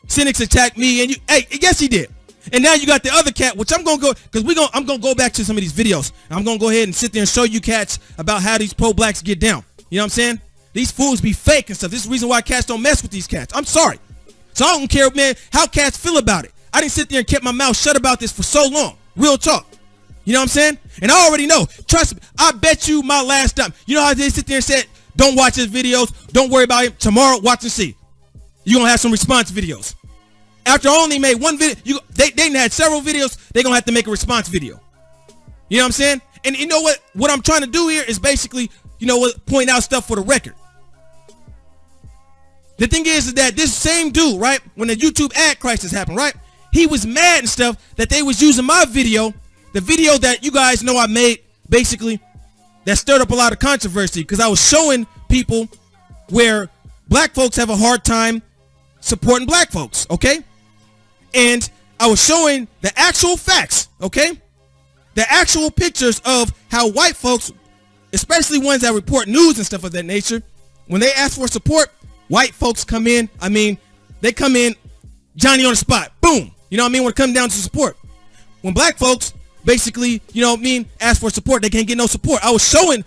Cynics attacked me and yes he did. And now you got the other cat, which I'm going to go, because I'm going to go back to some of these videos. I'm going to go ahead and sit there and show you cats about how these pro-blacks get down. You know what I'm saying? These fools be fake and stuff. This is the reason why cats don't mess with these cats. I'm sorry. So I don't care, man, how cats feel about it. I didn't sit there and kept my mouth shut about this for so long. Real talk. You know what I'm saying? And I already know. Trust me. I bet you my last time. You know how they sit there and said, don't watch his videos. Don't worry about him. Tomorrow, watch and see. You're going to have some response videos. After I only made one video, they had several videos, they're going to have to make a response video. You know what I'm saying? And you know what? What I'm trying to do here is basically, you know what, point out stuff for the record. The thing is that this same dude, right, when the YouTube ad crisis happened, right, he was mad and stuff that they was using my video, the video that you guys know I made, basically, that stirred up a lot of controversy because I was showing people where black folks have a hard time supporting black folks, okay? And I was showing the actual facts, okay? The actual pictures of how white folks, especially ones that report news and stuff of that nature, when they ask for support, white folks come in, they come in Johnny on the spot, boom. You know what I mean? When it comes down to support. When black folks basically, you know what I mean, ask for support, they can't get no support. I was showing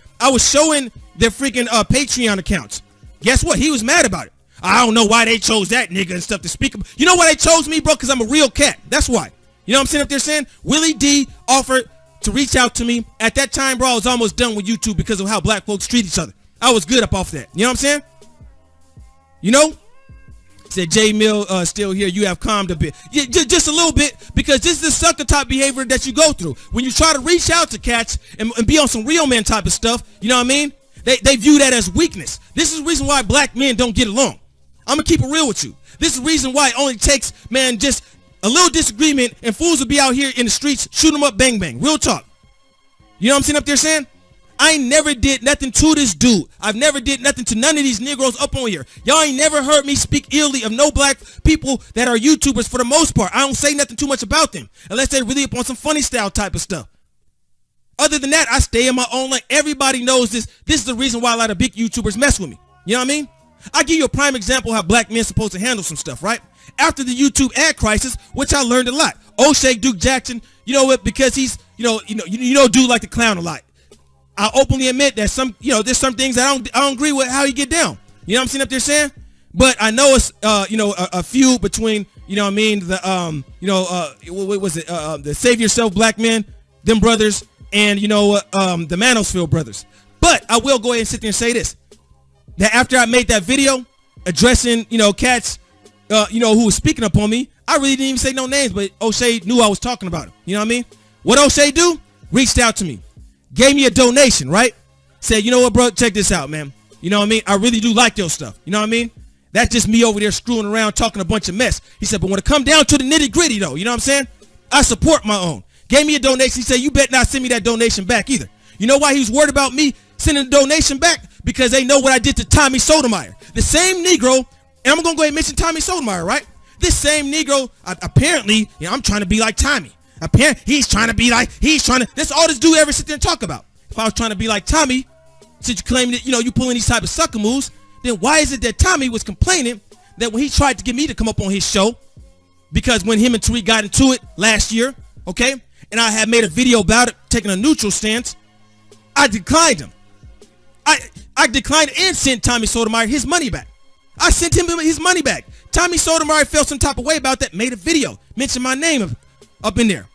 their freaking Patreon accounts. Guess what? He was mad about it. I don't know why they chose that nigga and stuff to speak about. You know why they chose me, bro? Because I'm a real cat. That's why. You know what I'm sitting up there saying? Willie D offered to reach out to me. At that time, bro, I was almost done with YouTube because of how black folks treat each other. I was good up off that. You know what I'm saying? You know? Said J Mill still here. You have calmed a bit. Yeah, just a little bit, because this is the sucker type behavior that you go through. When you try to reach out to cats and be on some real man type of stuff, you know what I mean? They view that as weakness. This is the reason why black men don't get along. I'm going to keep it real with you. This is the reason why it only takes, man, just a little disagreement and fools will be out here in the streets, shoot them up, bang, bang. Real talk. You know what I'm sitting up there saying? I ain't never did nothing to this dude. I've never did nothing to none of these Negroes up on here. Y'all ain't never heard me speak illy of no black people that are YouTubers for the most part. I don't say nothing too much about them unless they really up on some funny style type of stuff. Other than that, I stay in my own lane. Everybody knows this. This is the reason why a lot of big YouTubers mess with me. You know what I mean? I'll give you a prime example how black men supposed to handle some stuff, right? After the YouTube ad crisis, which I learned a lot. O'Shea Duke Jackson, you know what? Because he's, dude like to clown a lot. I openly admit that there's some things I don't agree with how he get down. You know what I'm sitting up there saying? But I know it's a feud between, you know what I mean, what was it? The Save Yourself Black Men, them brothers, and the Manosfield brothers. But I will go ahead and sit there and say this. That after I made that video addressing, cats, who was speaking up on me, I really didn't even say no names, but O'Shea knew I was talking about him. You know what I mean? What O'Shea do? Reached out to me. Gave me a donation, right? Said, you know what, bro? Check this out, man. You know what I mean? I really do like your stuff. You know what I mean? That's just me over there screwing around talking a bunch of mess. He said, but when it come down to the nitty gritty though, you know what I'm saying? I support my own. Gave me a donation. He said, you better not send me that donation back either. You know why he was worried about me sending the donation back? Because they know what I did to Tommy Sotomayor. The same Negro, and I'm going to go ahead and mention Tommy Sotomayor, right? This same Negro, apparently, I'm trying to be like Tommy. Apparently, that's all this dude ever sit there and talk about. If I was trying to be like Tommy, since you claim that, you pulling these type of sucker moves, then why is it that Tommy was complaining that when he tried to get me to come up on his show, because when him and Tariq got into it last year, okay, and I had made a video about it, taking a neutral stance, I declined him. I declined and sent Tommy Sotomayor his money back. I sent him his money back. Tommy Sotomayor felt some type of way about that, made a video, mentioned my name up in there.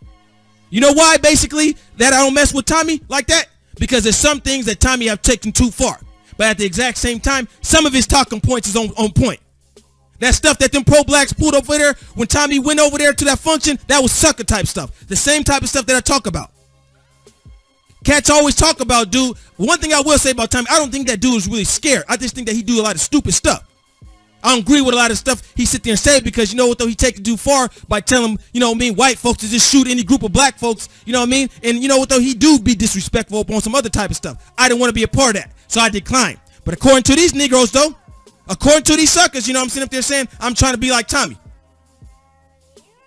You know why, basically, that I don't mess with Tommy like that? Because there's some things that Tommy have taken too far. But at the exact same time, some of his talking points is on point. That stuff that them pro-blacks pulled over there when Tommy went over there to that function, that was sucker type stuff. The same type of stuff that I talk about. Cats always talk about, dude. One thing I will say about Tommy, I don't think that dude is really scared. I just think that he do a lot of stupid stuff. I don't agree with a lot of stuff he sit there and say, because you know what though, he take it too far by telling, white folks to just shoot any group of black folks, you know what I mean? And you know what though, he do be disrespectful upon some other type of stuff. I didn't want to be a part of that, so I declined. But according to these Negroes though, according to these suckers, I'm sitting up there saying, I'm trying to be like Tommy.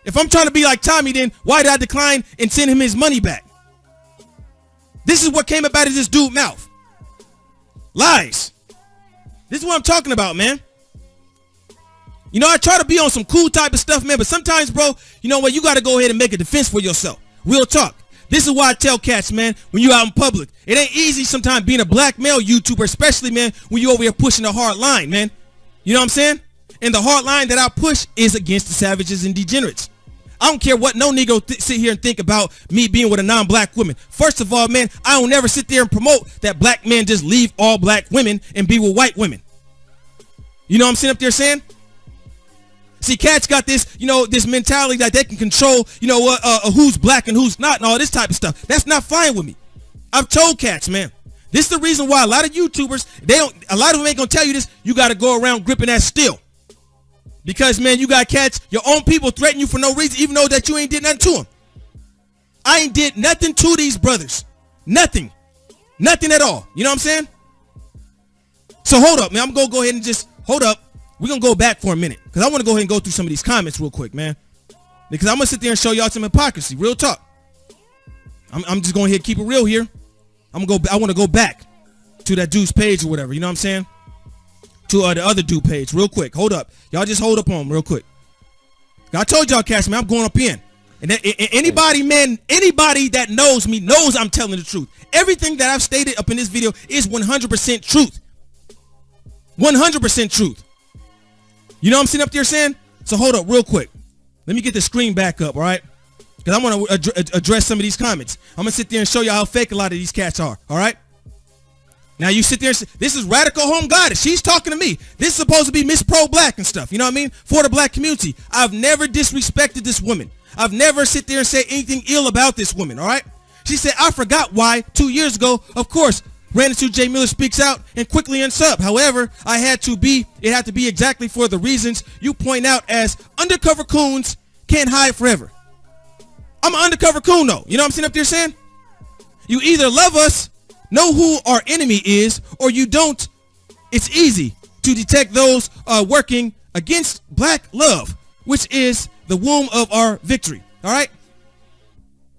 If I'm trying to be like Tommy, then why did I decline and send him his money back? This is what came up out of this dude's mouth. Lies. This is what I'm talking about, man. I try to be on some cool type of stuff, man, but sometimes, bro, you know what? You got to go ahead and make a defense for yourself. Real talk. This is why I tell cats, man, when you out in public, it ain't easy sometimes being a black male YouTuber, especially, man, when you over here pushing a hard line, man. You know what I'm saying? And the hard line that I push is against the savages and degenerates. I don't care what no Negro sit here and think about me being with a non-black woman. First of all, man, I don't never sit there and promote that black men just leave all black women and be with white women. You know what I'm sitting up there saying? See, cats got this, this mentality that they can control, who's black and who's not and all this type of stuff. That's not fine with me. I've told cats, man. This is the reason why a lot of YouTubers, a lot of them ain't gonna tell you this. You got to go around gripping that steel. Because, man, you got cats, your own people threaten you for no reason, even though that you ain't did nothing to them. I ain't did nothing to these brothers. Nothing. Nothing at all. You know what I'm saying? So hold up, man. I'm going to go ahead and just hold up. We're going to go back for a minute because I want to go ahead and go through some of these comments real quick, man. Because I'm going to sit there and show y'all some hypocrisy. Real talk. I'm just going to keep it real here. I want to go back to that dude's page or whatever. You know what I'm saying? To the other dude page real quick. Hold up. Y'all just hold up on him real quick. I told y'all, cats, man, I'm going up in. And anybody that knows me knows I'm telling the truth. Everything that I've stated up in this video is 100% truth. 100% truth. You know what I'm sitting up there saying? So hold up real quick. Let me get the screen back up, all right? Because I want to address some of these comments. I'm going to sit there and show you how fake a lot of these cats are, all right? Now you sit there and say, this is Radical Home Goddess. She's talking to me. This is supposed to be Miss Pro Black and stuff. You know what I mean? For the black community. I've never disrespected this woman. I've never sit there and say anything ill about this woman, all right? She said, I forgot why 2 years ago, of course, ran into Jmiller speaks out and quickly unsub. However, it had to be exactly for the reasons you point out as undercover coons can't hide forever. I'm an undercover coon though. You know what I'm sitting up there saying? You either love us, know who our enemy is, or you don't. It's easy to detect those working against black love, which is the womb of our victory. All right.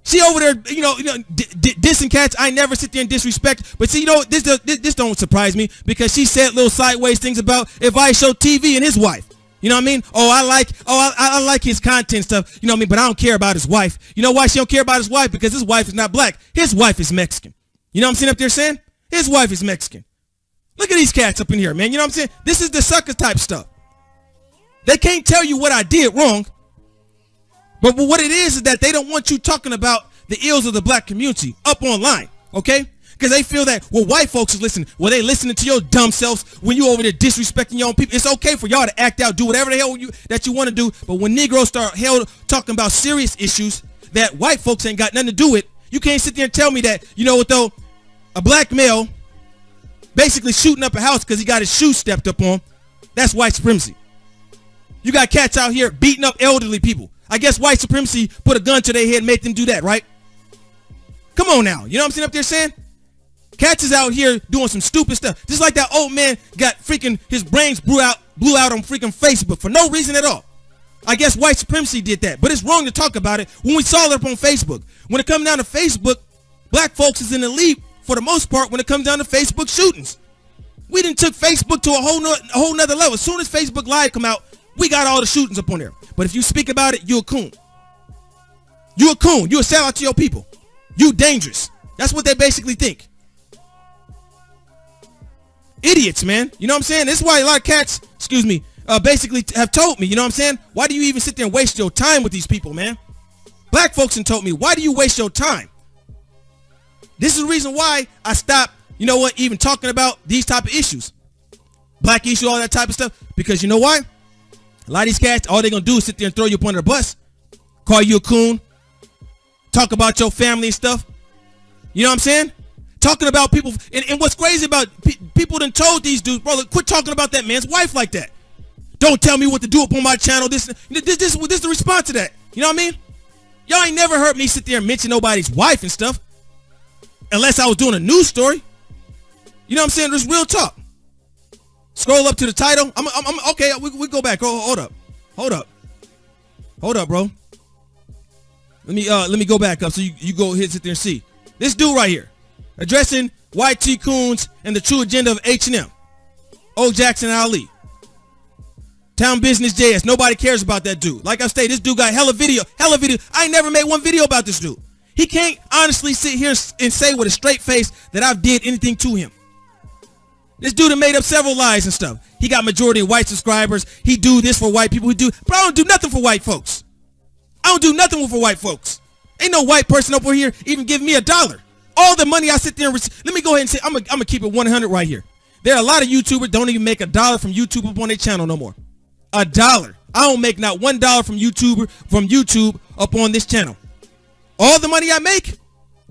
She over there, dissing cats. I never sit there and disrespect. But see, this don't surprise me because she said little sideways things about if I show TV and his wife. You know what I mean? I like his content stuff. You know what I mean? But I don't care about his wife. You know why she don't care about his wife? Because his wife is not black. His wife is Mexican. You know what I'm sitting up there saying? His wife is Mexican. Look at these cats up in here, man. You know what I'm saying? This is the sucker type stuff. They can't tell you what I did wrong. But what it is that they don't want you talking about the ills of the black community up online, okay? Because they feel that, well, white folks is listening. Well, they listening to your dumb selves when you over there disrespecting your own people. It's okay for y'all to act out, do whatever the hell that you want to do. But when Negroes start talking about serious issues that white folks ain't got nothing to do with, you can't sit there and tell me that, you know what though, a black male basically shooting up a house because he got his shoe stepped up on. That's white supremacy. You got cats out here beating up elderly people. I guess white supremacy put a gun to their head and made them do that, right? Come on now. You know what I'm sitting up there saying? Cats is out here doing some stupid stuff. Just like that old man got freaking, his brains blew out on freaking Facebook for no reason at all. I guess white supremacy did that. But it's wrong to talk about it when we saw it up on Facebook. When it comes down to Facebook, black folks is in the lead for the most part when it comes down to Facebook shootings. We done took Facebook to a whole nother level. As soon as Facebook Live come out, we got all the shootings up on there. But if you speak about it, you a coon. You a coon. You a sellout to your people. You dangerous. That's what they basically think. Idiots, man. You know what I'm saying? This is why a lot of cats, basically have told me, you know what I'm saying? Why do you even sit there and waste your time with these people, man? Black folks have told me, why do you waste your time? This is the reason why I stopped, you know what, even talking about these type of issues. Black issue, all that type of stuff. Because you know why? A lot of these cats, all they're going to do is sit there and throw you up under the bus. Call you a coon. Talk about your family and stuff. You know what I'm saying? Talking about people. And what's crazy about people done told these dudes, bro, quit talking about that man's wife like that. Don't tell me what to do up on my channel. This is the response to that. You know what I mean? Y'all ain't never heard me sit there and mention nobody's wife and stuff. Unless I was doing a news story. You know what I'm saying? There's real talk. Scroll up to the title. I'm okay. We go back. Hold up, bro. Let me go back up so you go ahead and sit there and see. This dude right here. Addressing white T-Coons and the true agenda of H&M. O. Jackson Ali. Town Business JS. Nobody cares about that dude. Like I stated, this dude got hella video. I ain't never made one video about this dude. He can't honestly sit here and say with a straight face that I've did anything to him. This dude have made up several lies and stuff. He got majority of white subscribers. He do this for white people. But I don't do nothing for white folks. I don't do nothing for white folks. Ain't no white person up here even giving me $1. All the money I sit there and receive. Let me go ahead and say, I'm gonna keep it 100 right here. There are a lot of YouTubers don't even make $1 from YouTube up on their channel no more. $1. I don't make not $1 from YouTube up on this channel. All the money I make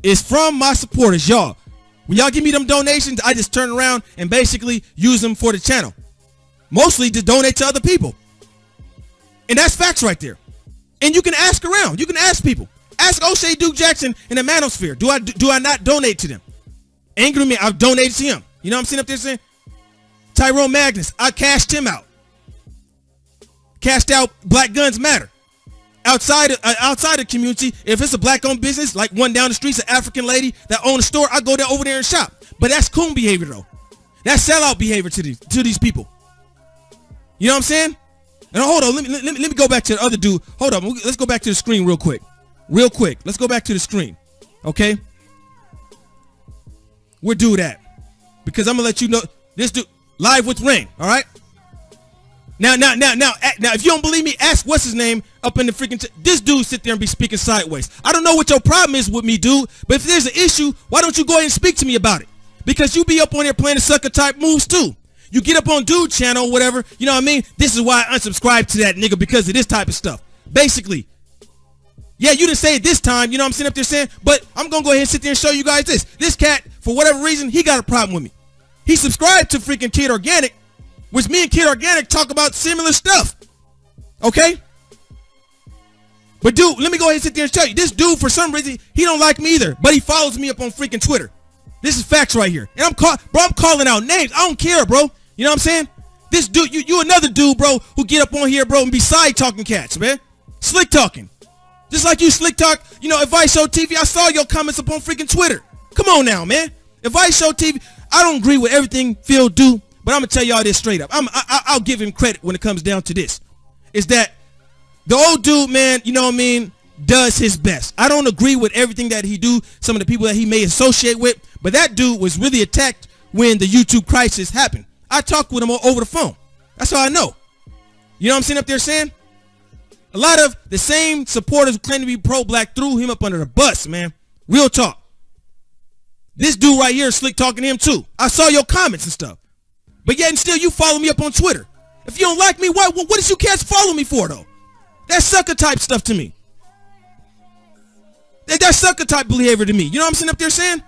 is from my supporters, y'all. When y'all give me them donations, I just turn around and basically use them for the channel. Mostly to donate to other people. And that's facts right there. And you can ask around. You can ask people. Ask O'Shea Duke Jackson in the Manosphere. Do I not donate to them? Angry me, I've donated to him. You know what I'm sitting up there saying? Tyrone Magnus, I cashed him out. Cashed out Black Guns Matter. Outside the community, if it's a black-owned business, like one down the street's an African lady that owns a store, I go there over there and shop. But that's coon behavior, though. That's sellout behavior to these people. You know what I'm saying? And hold on, let me go back to the other dude. Hold on, let's go back to the screen real quick. Let's go back to the screen, okay? We'll do that because I'm gonna let you know this dude live with Ring. All right. Now, if you don't believe me, ask what's his name up in the freaking. This dude sit there and be speaking sideways. I don't know what your problem is with me, dude. But if there's an issue, why don't you go ahead and speak to me about it? Because you be up on there playing the sucker type moves too. You get up on dude channel or whatever. You know what I mean? This is why I unsubscribed to that nigga because of this type of stuff. Basically. Yeah, you didn't say it this time, you know what I'm sitting up there saying, but I'm going to go ahead and sit there and show you guys this. This cat, for whatever reason, he got a problem with me. He subscribed to freaking Kid Organic, which me and Kid Organic talk about similar stuff. Okay? But dude, let me go ahead and sit there and tell you, this dude, for some reason, he don't like me either, but he follows me up on freaking Twitter. This is facts right here. And I'm calling out names. I don't care, bro. You know what I'm saying? This dude, you another dude, bro, who get up on here, bro, and be side talking cats, man. Slick talking. Just like you slick talk, you know, Advice Show TV, I saw your comments up on freaking Twitter. Come on now, man. Advice Show TV, I don't agree with everything Phil do, but I'm going to tell y'all this straight up. I'll give him credit when it comes down to this. Is that the old dude, man, you know what I mean, does his best. I don't agree with everything that he do, some of the people that he may associate with, but that dude was really attacked when the YouTube crisis happened. I talked with him over the phone. That's how I know. You know what I'm sitting up there saying? A lot of the same supporters who claim to be pro-black threw him up under the bus, man. Real talk. This dude right here is slick talking to him too. I saw your comments and stuff. But yet and still you follow me up on Twitter. If you don't like me, what did you cats follow me for though? That's sucker type stuff to me. That's sucker type behavior to me. You know what I'm sitting up there saying?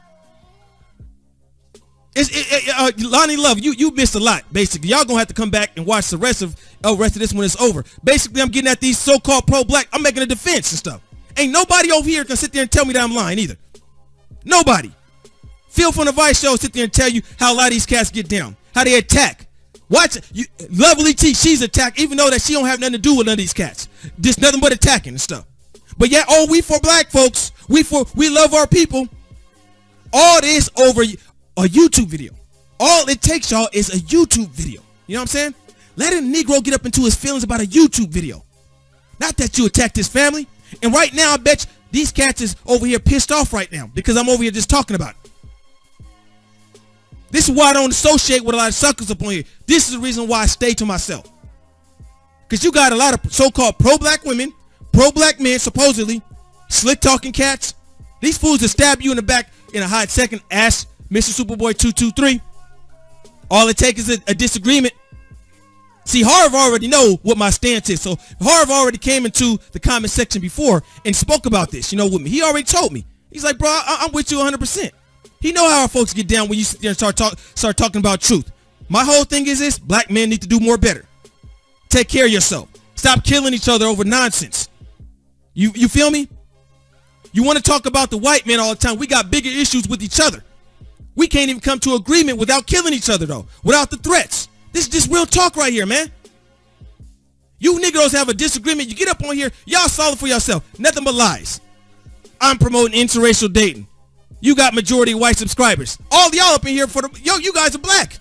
Lonnie Love, you missed a lot. Basically, y'all gonna have to come back and watch the rest of this when it's over. Basically, I'm getting at these so-called pro-black. I'm making a defense and stuff. Ain't nobody over here can sit there and tell me that I'm lying either. Nobody. Phil from the Vice Show sit there and tell you how a lot of these cats get down, how they attack. Watch you, Lovely T. She's attacked, even though that she don't have nothing to do with none of these cats. Just nothing but attacking and stuff. But yeah, we for black folks. We love our people. All this over a YouTube video. All it takes, y'all, is a YouTube video. You know what I'm saying? Let a Negro get up into his feelings about a YouTube video. Not that you attacked his family. And right now, I bet you these cats is over here pissed off right now because I'm over here just talking about it. This is why I don't associate with a lot of suckers up on here. This is the reason why I stay to myself. Because you got a lot of so-called pro-black women, pro-black men, supposedly, slick-talking cats. These fools that stab you in the back in a hot second. Ask Mr. Superboy 223. All it takes is a disagreement. See, Harv already know what my stance is. So Harv already came into the comment section before and spoke about this, with me. He already told me. He's like, bro, I'm with you 100%. He know how our folks get down when you sit there and start talking about truth. My whole thing is this: black men need to do more better. Take care of yourself. Stop killing each other over nonsense. You feel me? You want to talk about the white man all the time. We got bigger issues with each other. We can't even come to agreement without killing each other, though, without the threats. This is just real talk right here, man. You Negroes have a disagreement. You get up on here, y'all solid for yourself. Nothing but lies. I'm promoting interracial dating. You got majority white subscribers. All y'all up in here you guys are black.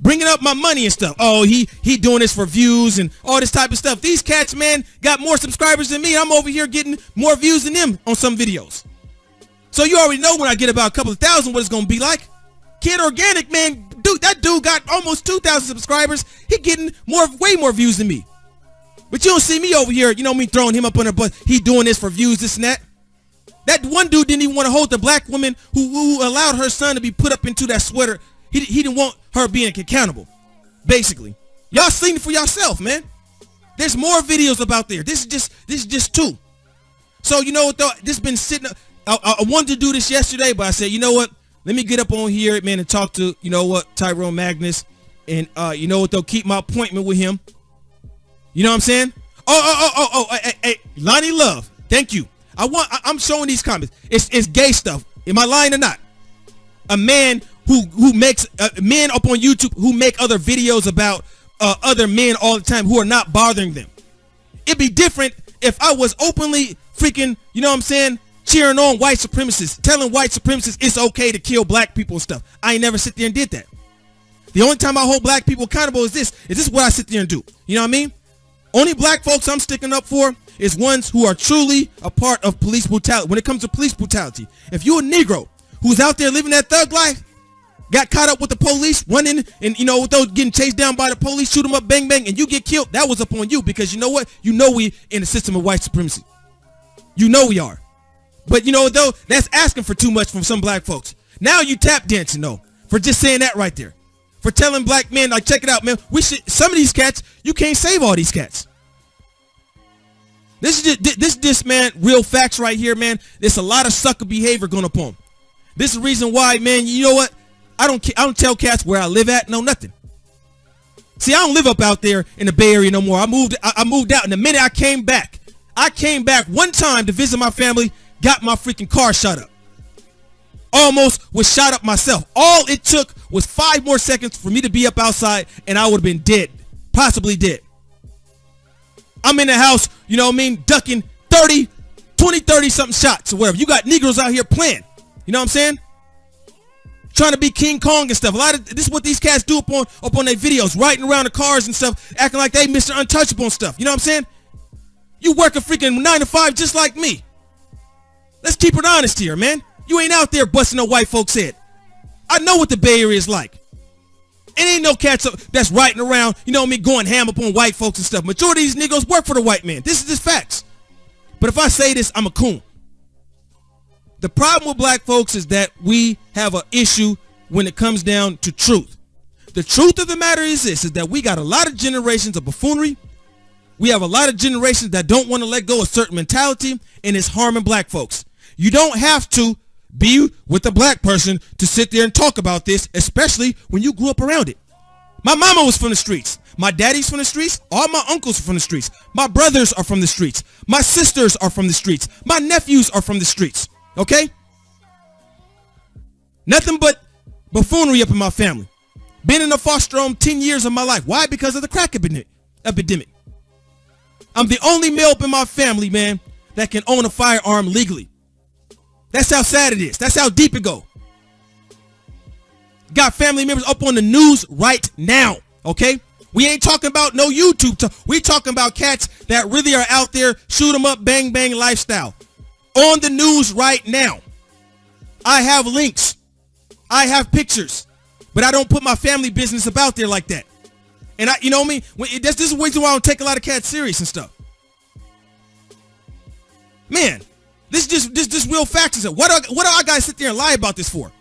Bringing up my money and stuff. Oh, he doing this for views and all this type of stuff. These cats, man, got more subscribers than me. I'm over here getting more views than them on some videos. So you already know when I get about a couple of thousand what it's going to be like. Kid Organic, man, that dude got almost 2,000 subscribers. He getting way more views than me. But you don't see me over here, me throwing him up on the bus. He doing this for views, this and that. That one dude didn't even want to hold the black woman who allowed her son to be put up into that sweater. He didn't want her being accountable, basically. Y'all seen it for yourself, man. There's more videos about there. This is just two. So you know what though? This been sitting. I wanted to do this yesterday, but I said, you know what? Let me get up on here, man, and talk to Tyrone Magnus, and you know what though? Keep my appointment with him. You know what I'm saying? Hey, Lonnie Love, thank you. I'm showing these comments. It's gay stuff. Am I lying or not? A man who makes men up on YouTube who make other videos about other men all the time who are not bothering them. It'd be different if I was openly freaking, cheering on white supremacists, telling white supremacists it's okay to kill black people and stuff. I ain't never sit there and did that. The only time I hold black people accountable is this what I sit there and do. You know what I mean? Only black folks I'm sticking up for is ones who are truly a part of police brutality. When it comes to police brutality, if you're a Negro who's out there living that thug life, got caught up with the police, running and, with those getting chased down by the police, shoot them up, bang, bang, and you get killed, that was up on you because you know what? We in a system of white supremacy. We are. But though, that's asking for too much from some black folks. Now you tap dancing, though, for just saying that right there. For telling black men, like, check it out, man. Some of these cats, you can't save all these cats. This is just, man, real facts right here, man. There's a lot of sucker behavior going upon. This is the reason why, man, you know what? I don't tell cats where I live at, no nothing. See, I don't live up out there in the Bay Area no more. I moved out, and the minute I came back one time to visit my family, got my freaking car shot up. Almost was shot up myself. All it took was 5 more seconds for me to be up outside, and I would have been dead, possibly dead. I'm in the house, ducking 30 something shots or whatever. You got Negroes out here playing. You know what I'm saying? Trying to be King Kong and stuff. This is what these cats do up on their videos, riding around the cars and stuff, acting like they Mr. Untouchable and stuff. You know what I'm saying? You work a freaking 9 to 5 just like me. Let's keep it honest here, man. You ain't out there busting no white folks' head. I know what the Bay Area is like. It ain't no cats that's riding around, going ham up on white folks and stuff. Majority of these niggas work for the white man. This is just facts. But if I say this, I'm a coon. The problem with black folks is that we have an issue when it comes down to truth. The truth of the matter is this, is that we got a lot of generations of buffoonery. We have a lot of generations that don't want to let go of certain mentality, and it's harming black folks. You don't have to be with a black person to sit there and talk about this, especially when you grew up around it. My mama was from the streets. My daddy's from the streets. All my uncles are from the streets. My brothers are from the streets. My sisters are from the streets. My nephews are from the streets. Okay? Nothing but buffoonery up in my family. Been in a foster home 10 years of my life. Why? Because of the crack epidemic. I'm the only male up in my family, man, that can own a firearm legally. That's how sad it is. That's how deep it go. Got family members up on the news right now, okay? We ain't talking about no YouTube. We talking about cats that really are out there, shoot 'em up, bang, bang lifestyle. On the news right now. I have links. I have pictures. But I don't put my family business about there like that. And you know what I mean? This is the reason why I don't take a lot of cats serious and stuff. Man, this is just real facts. What do I gotta sit there and lie about this for?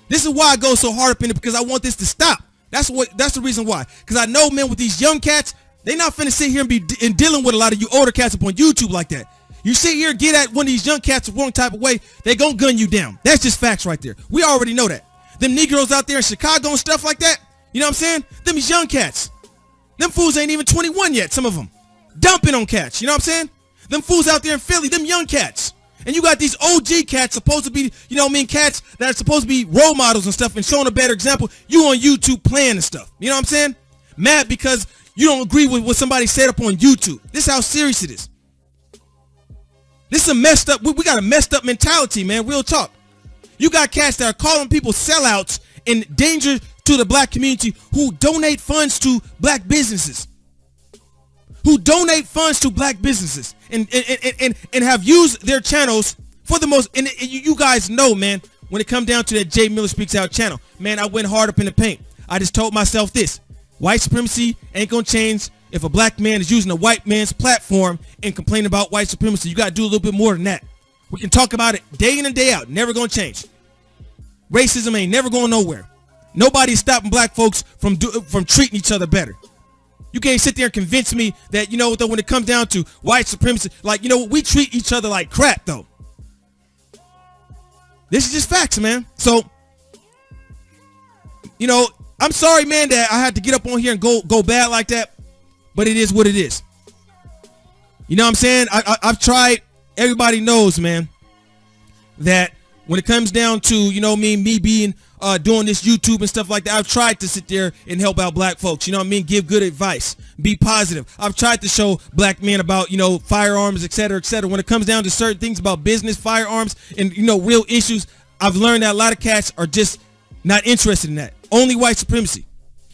This is why I go so hard up in it, because I want this to stop. That's the reason why. Because I know, man, with these young cats, they not finna sit here and be dealing with a lot of you older cats up on YouTube like that. You sit here and get at one of these young cats the wrong type of way, they gonna gun you down. That's just facts right there. We already know that. Them Negroes out there in Chicago and stuff like that, you know what I'm saying? Them is young cats. Them fools ain't even 21 yet, some of them. Dumping on cats, you know what I'm saying? Them fools out there in Philly, them young cats. And you got these OG cats supposed to be, you know what I mean, cats that are supposed to be role models and stuff and showing a better example. You on YouTube playing and stuff. You know what I'm saying? Mad because you don't agree with what somebody said up on YouTube. This is how serious it is. This is a messed up, we got a messed up mentality, man, real talk. You got cats that are calling people sellouts in danger to the black community who donate funds to black businesses. Who donate funds to black businesses and have used their channels for the most, and you guys know, man, when it come down to that J Miller Speaks Out channel, man, I went hard up in the paint. I just told myself this: white supremacy ain't gonna change if a black man is using a white man's platform and complaining about white supremacy. You gotta do a little bit more than that. We can talk about it day in and day out. Never gonna change. Racism ain't never going nowhere. Nobody's stopping black folks from treating each other better. You can't sit there and convince me that, you know, though, when it comes down to white supremacy, like, you know, we treat each other like crap, though. This is just facts, man. So, you know, I'm sorry, man, that I had to get up on here and go bad like that, but it is what it is. You know what I'm saying? I've tried. Everybody knows, man, that when it comes down to, you know what I mean, me being doing this YouTube and stuff like that, I've tried to sit there and help out black folks, you know what I mean, give good advice, be positive. I've tried to show black men about, you know, firearms, etc., etc. When it comes down to certain things about business, firearms, and, you know, real issues, I've learned that a lot of cats are just not interested in that. Only white supremacy.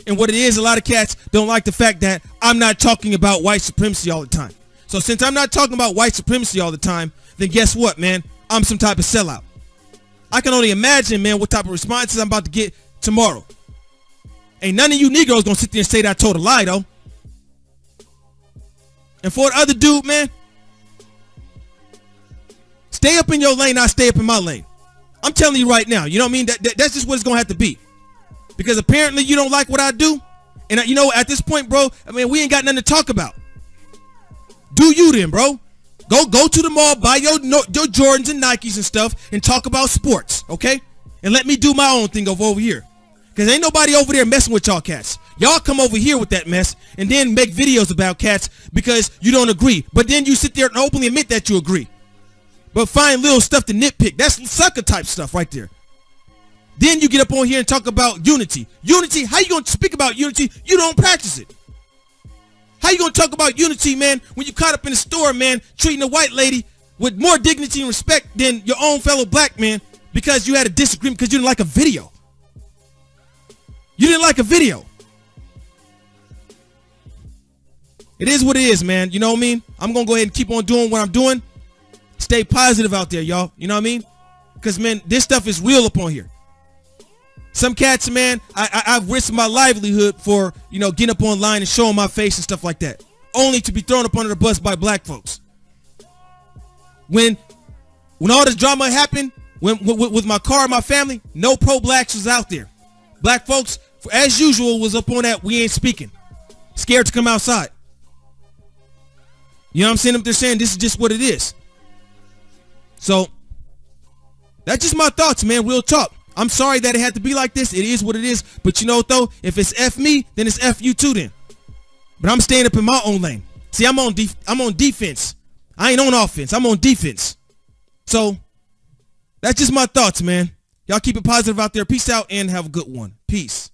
And what it is, a lot of cats don't like the fact that I'm not talking about white supremacy all the time. So since I'm not talking about white supremacy all the time, then guess what, man? I'm some type of sellout. I can only imagine, man, what type of responses I'm about to get tomorrow. Ain't none of you Negroes gonna sit there and say that I told a lie, though. And for the other dude, man, stay up in your lane, I stay up in my lane. I'm telling you right now, you know what I mean? That's just what it's gonna have to be. Because apparently you don't like what I do. And you know, at this point, bro, I mean, we ain't got nothing to talk about. Do you then, bro? Go to the mall, buy your Jordans and Nikes and stuff, and talk about sports, okay? And let me do my own thing over here. Because ain't nobody over there messing with y'all cats. Y'all come over here with that mess and then make videos about cats because you don't agree. But then you sit there and openly admit that you agree. But find little stuff to nitpick. That's sucker type stuff right there. Then you get up on here and talk about unity. Unity, how you going to speak about unity? You don't practice it. How you gonna talk about unity, man, when you caught up in the store, man, treating a white lady with more dignity and respect than your own fellow black man because you had a disagreement because you didn't like a video? You didn't like a video. It is what it is, man. You know what I mean? I'm gonna go ahead and keep on doing what I'm doing. Stay positive out there, y'all. You know what I mean? Because, man, this stuff is real up on here. Some cats, man, I've risked my livelihood for, you know, getting up online and showing my face and stuff like that, only to be thrown up under the bus by black folks. When all this drama happened, with my car and my family, no pro-blacks was out there. Black folks, as usual, was up on that we ain't speaking, scared to come outside. You know what I'm saying? They're saying this is just what it is. So, That's just my thoughts, man. Real talk. I'm sorry that it had to be like this. It is what it is. But you know what, though? If it's F me, then it's F you too then. But I'm staying up in my own lane. See, I'm on defense. I ain't on offense. I'm on defense. So that's just my thoughts, man. Y'all keep it positive out there. Peace out and have a good one. Peace.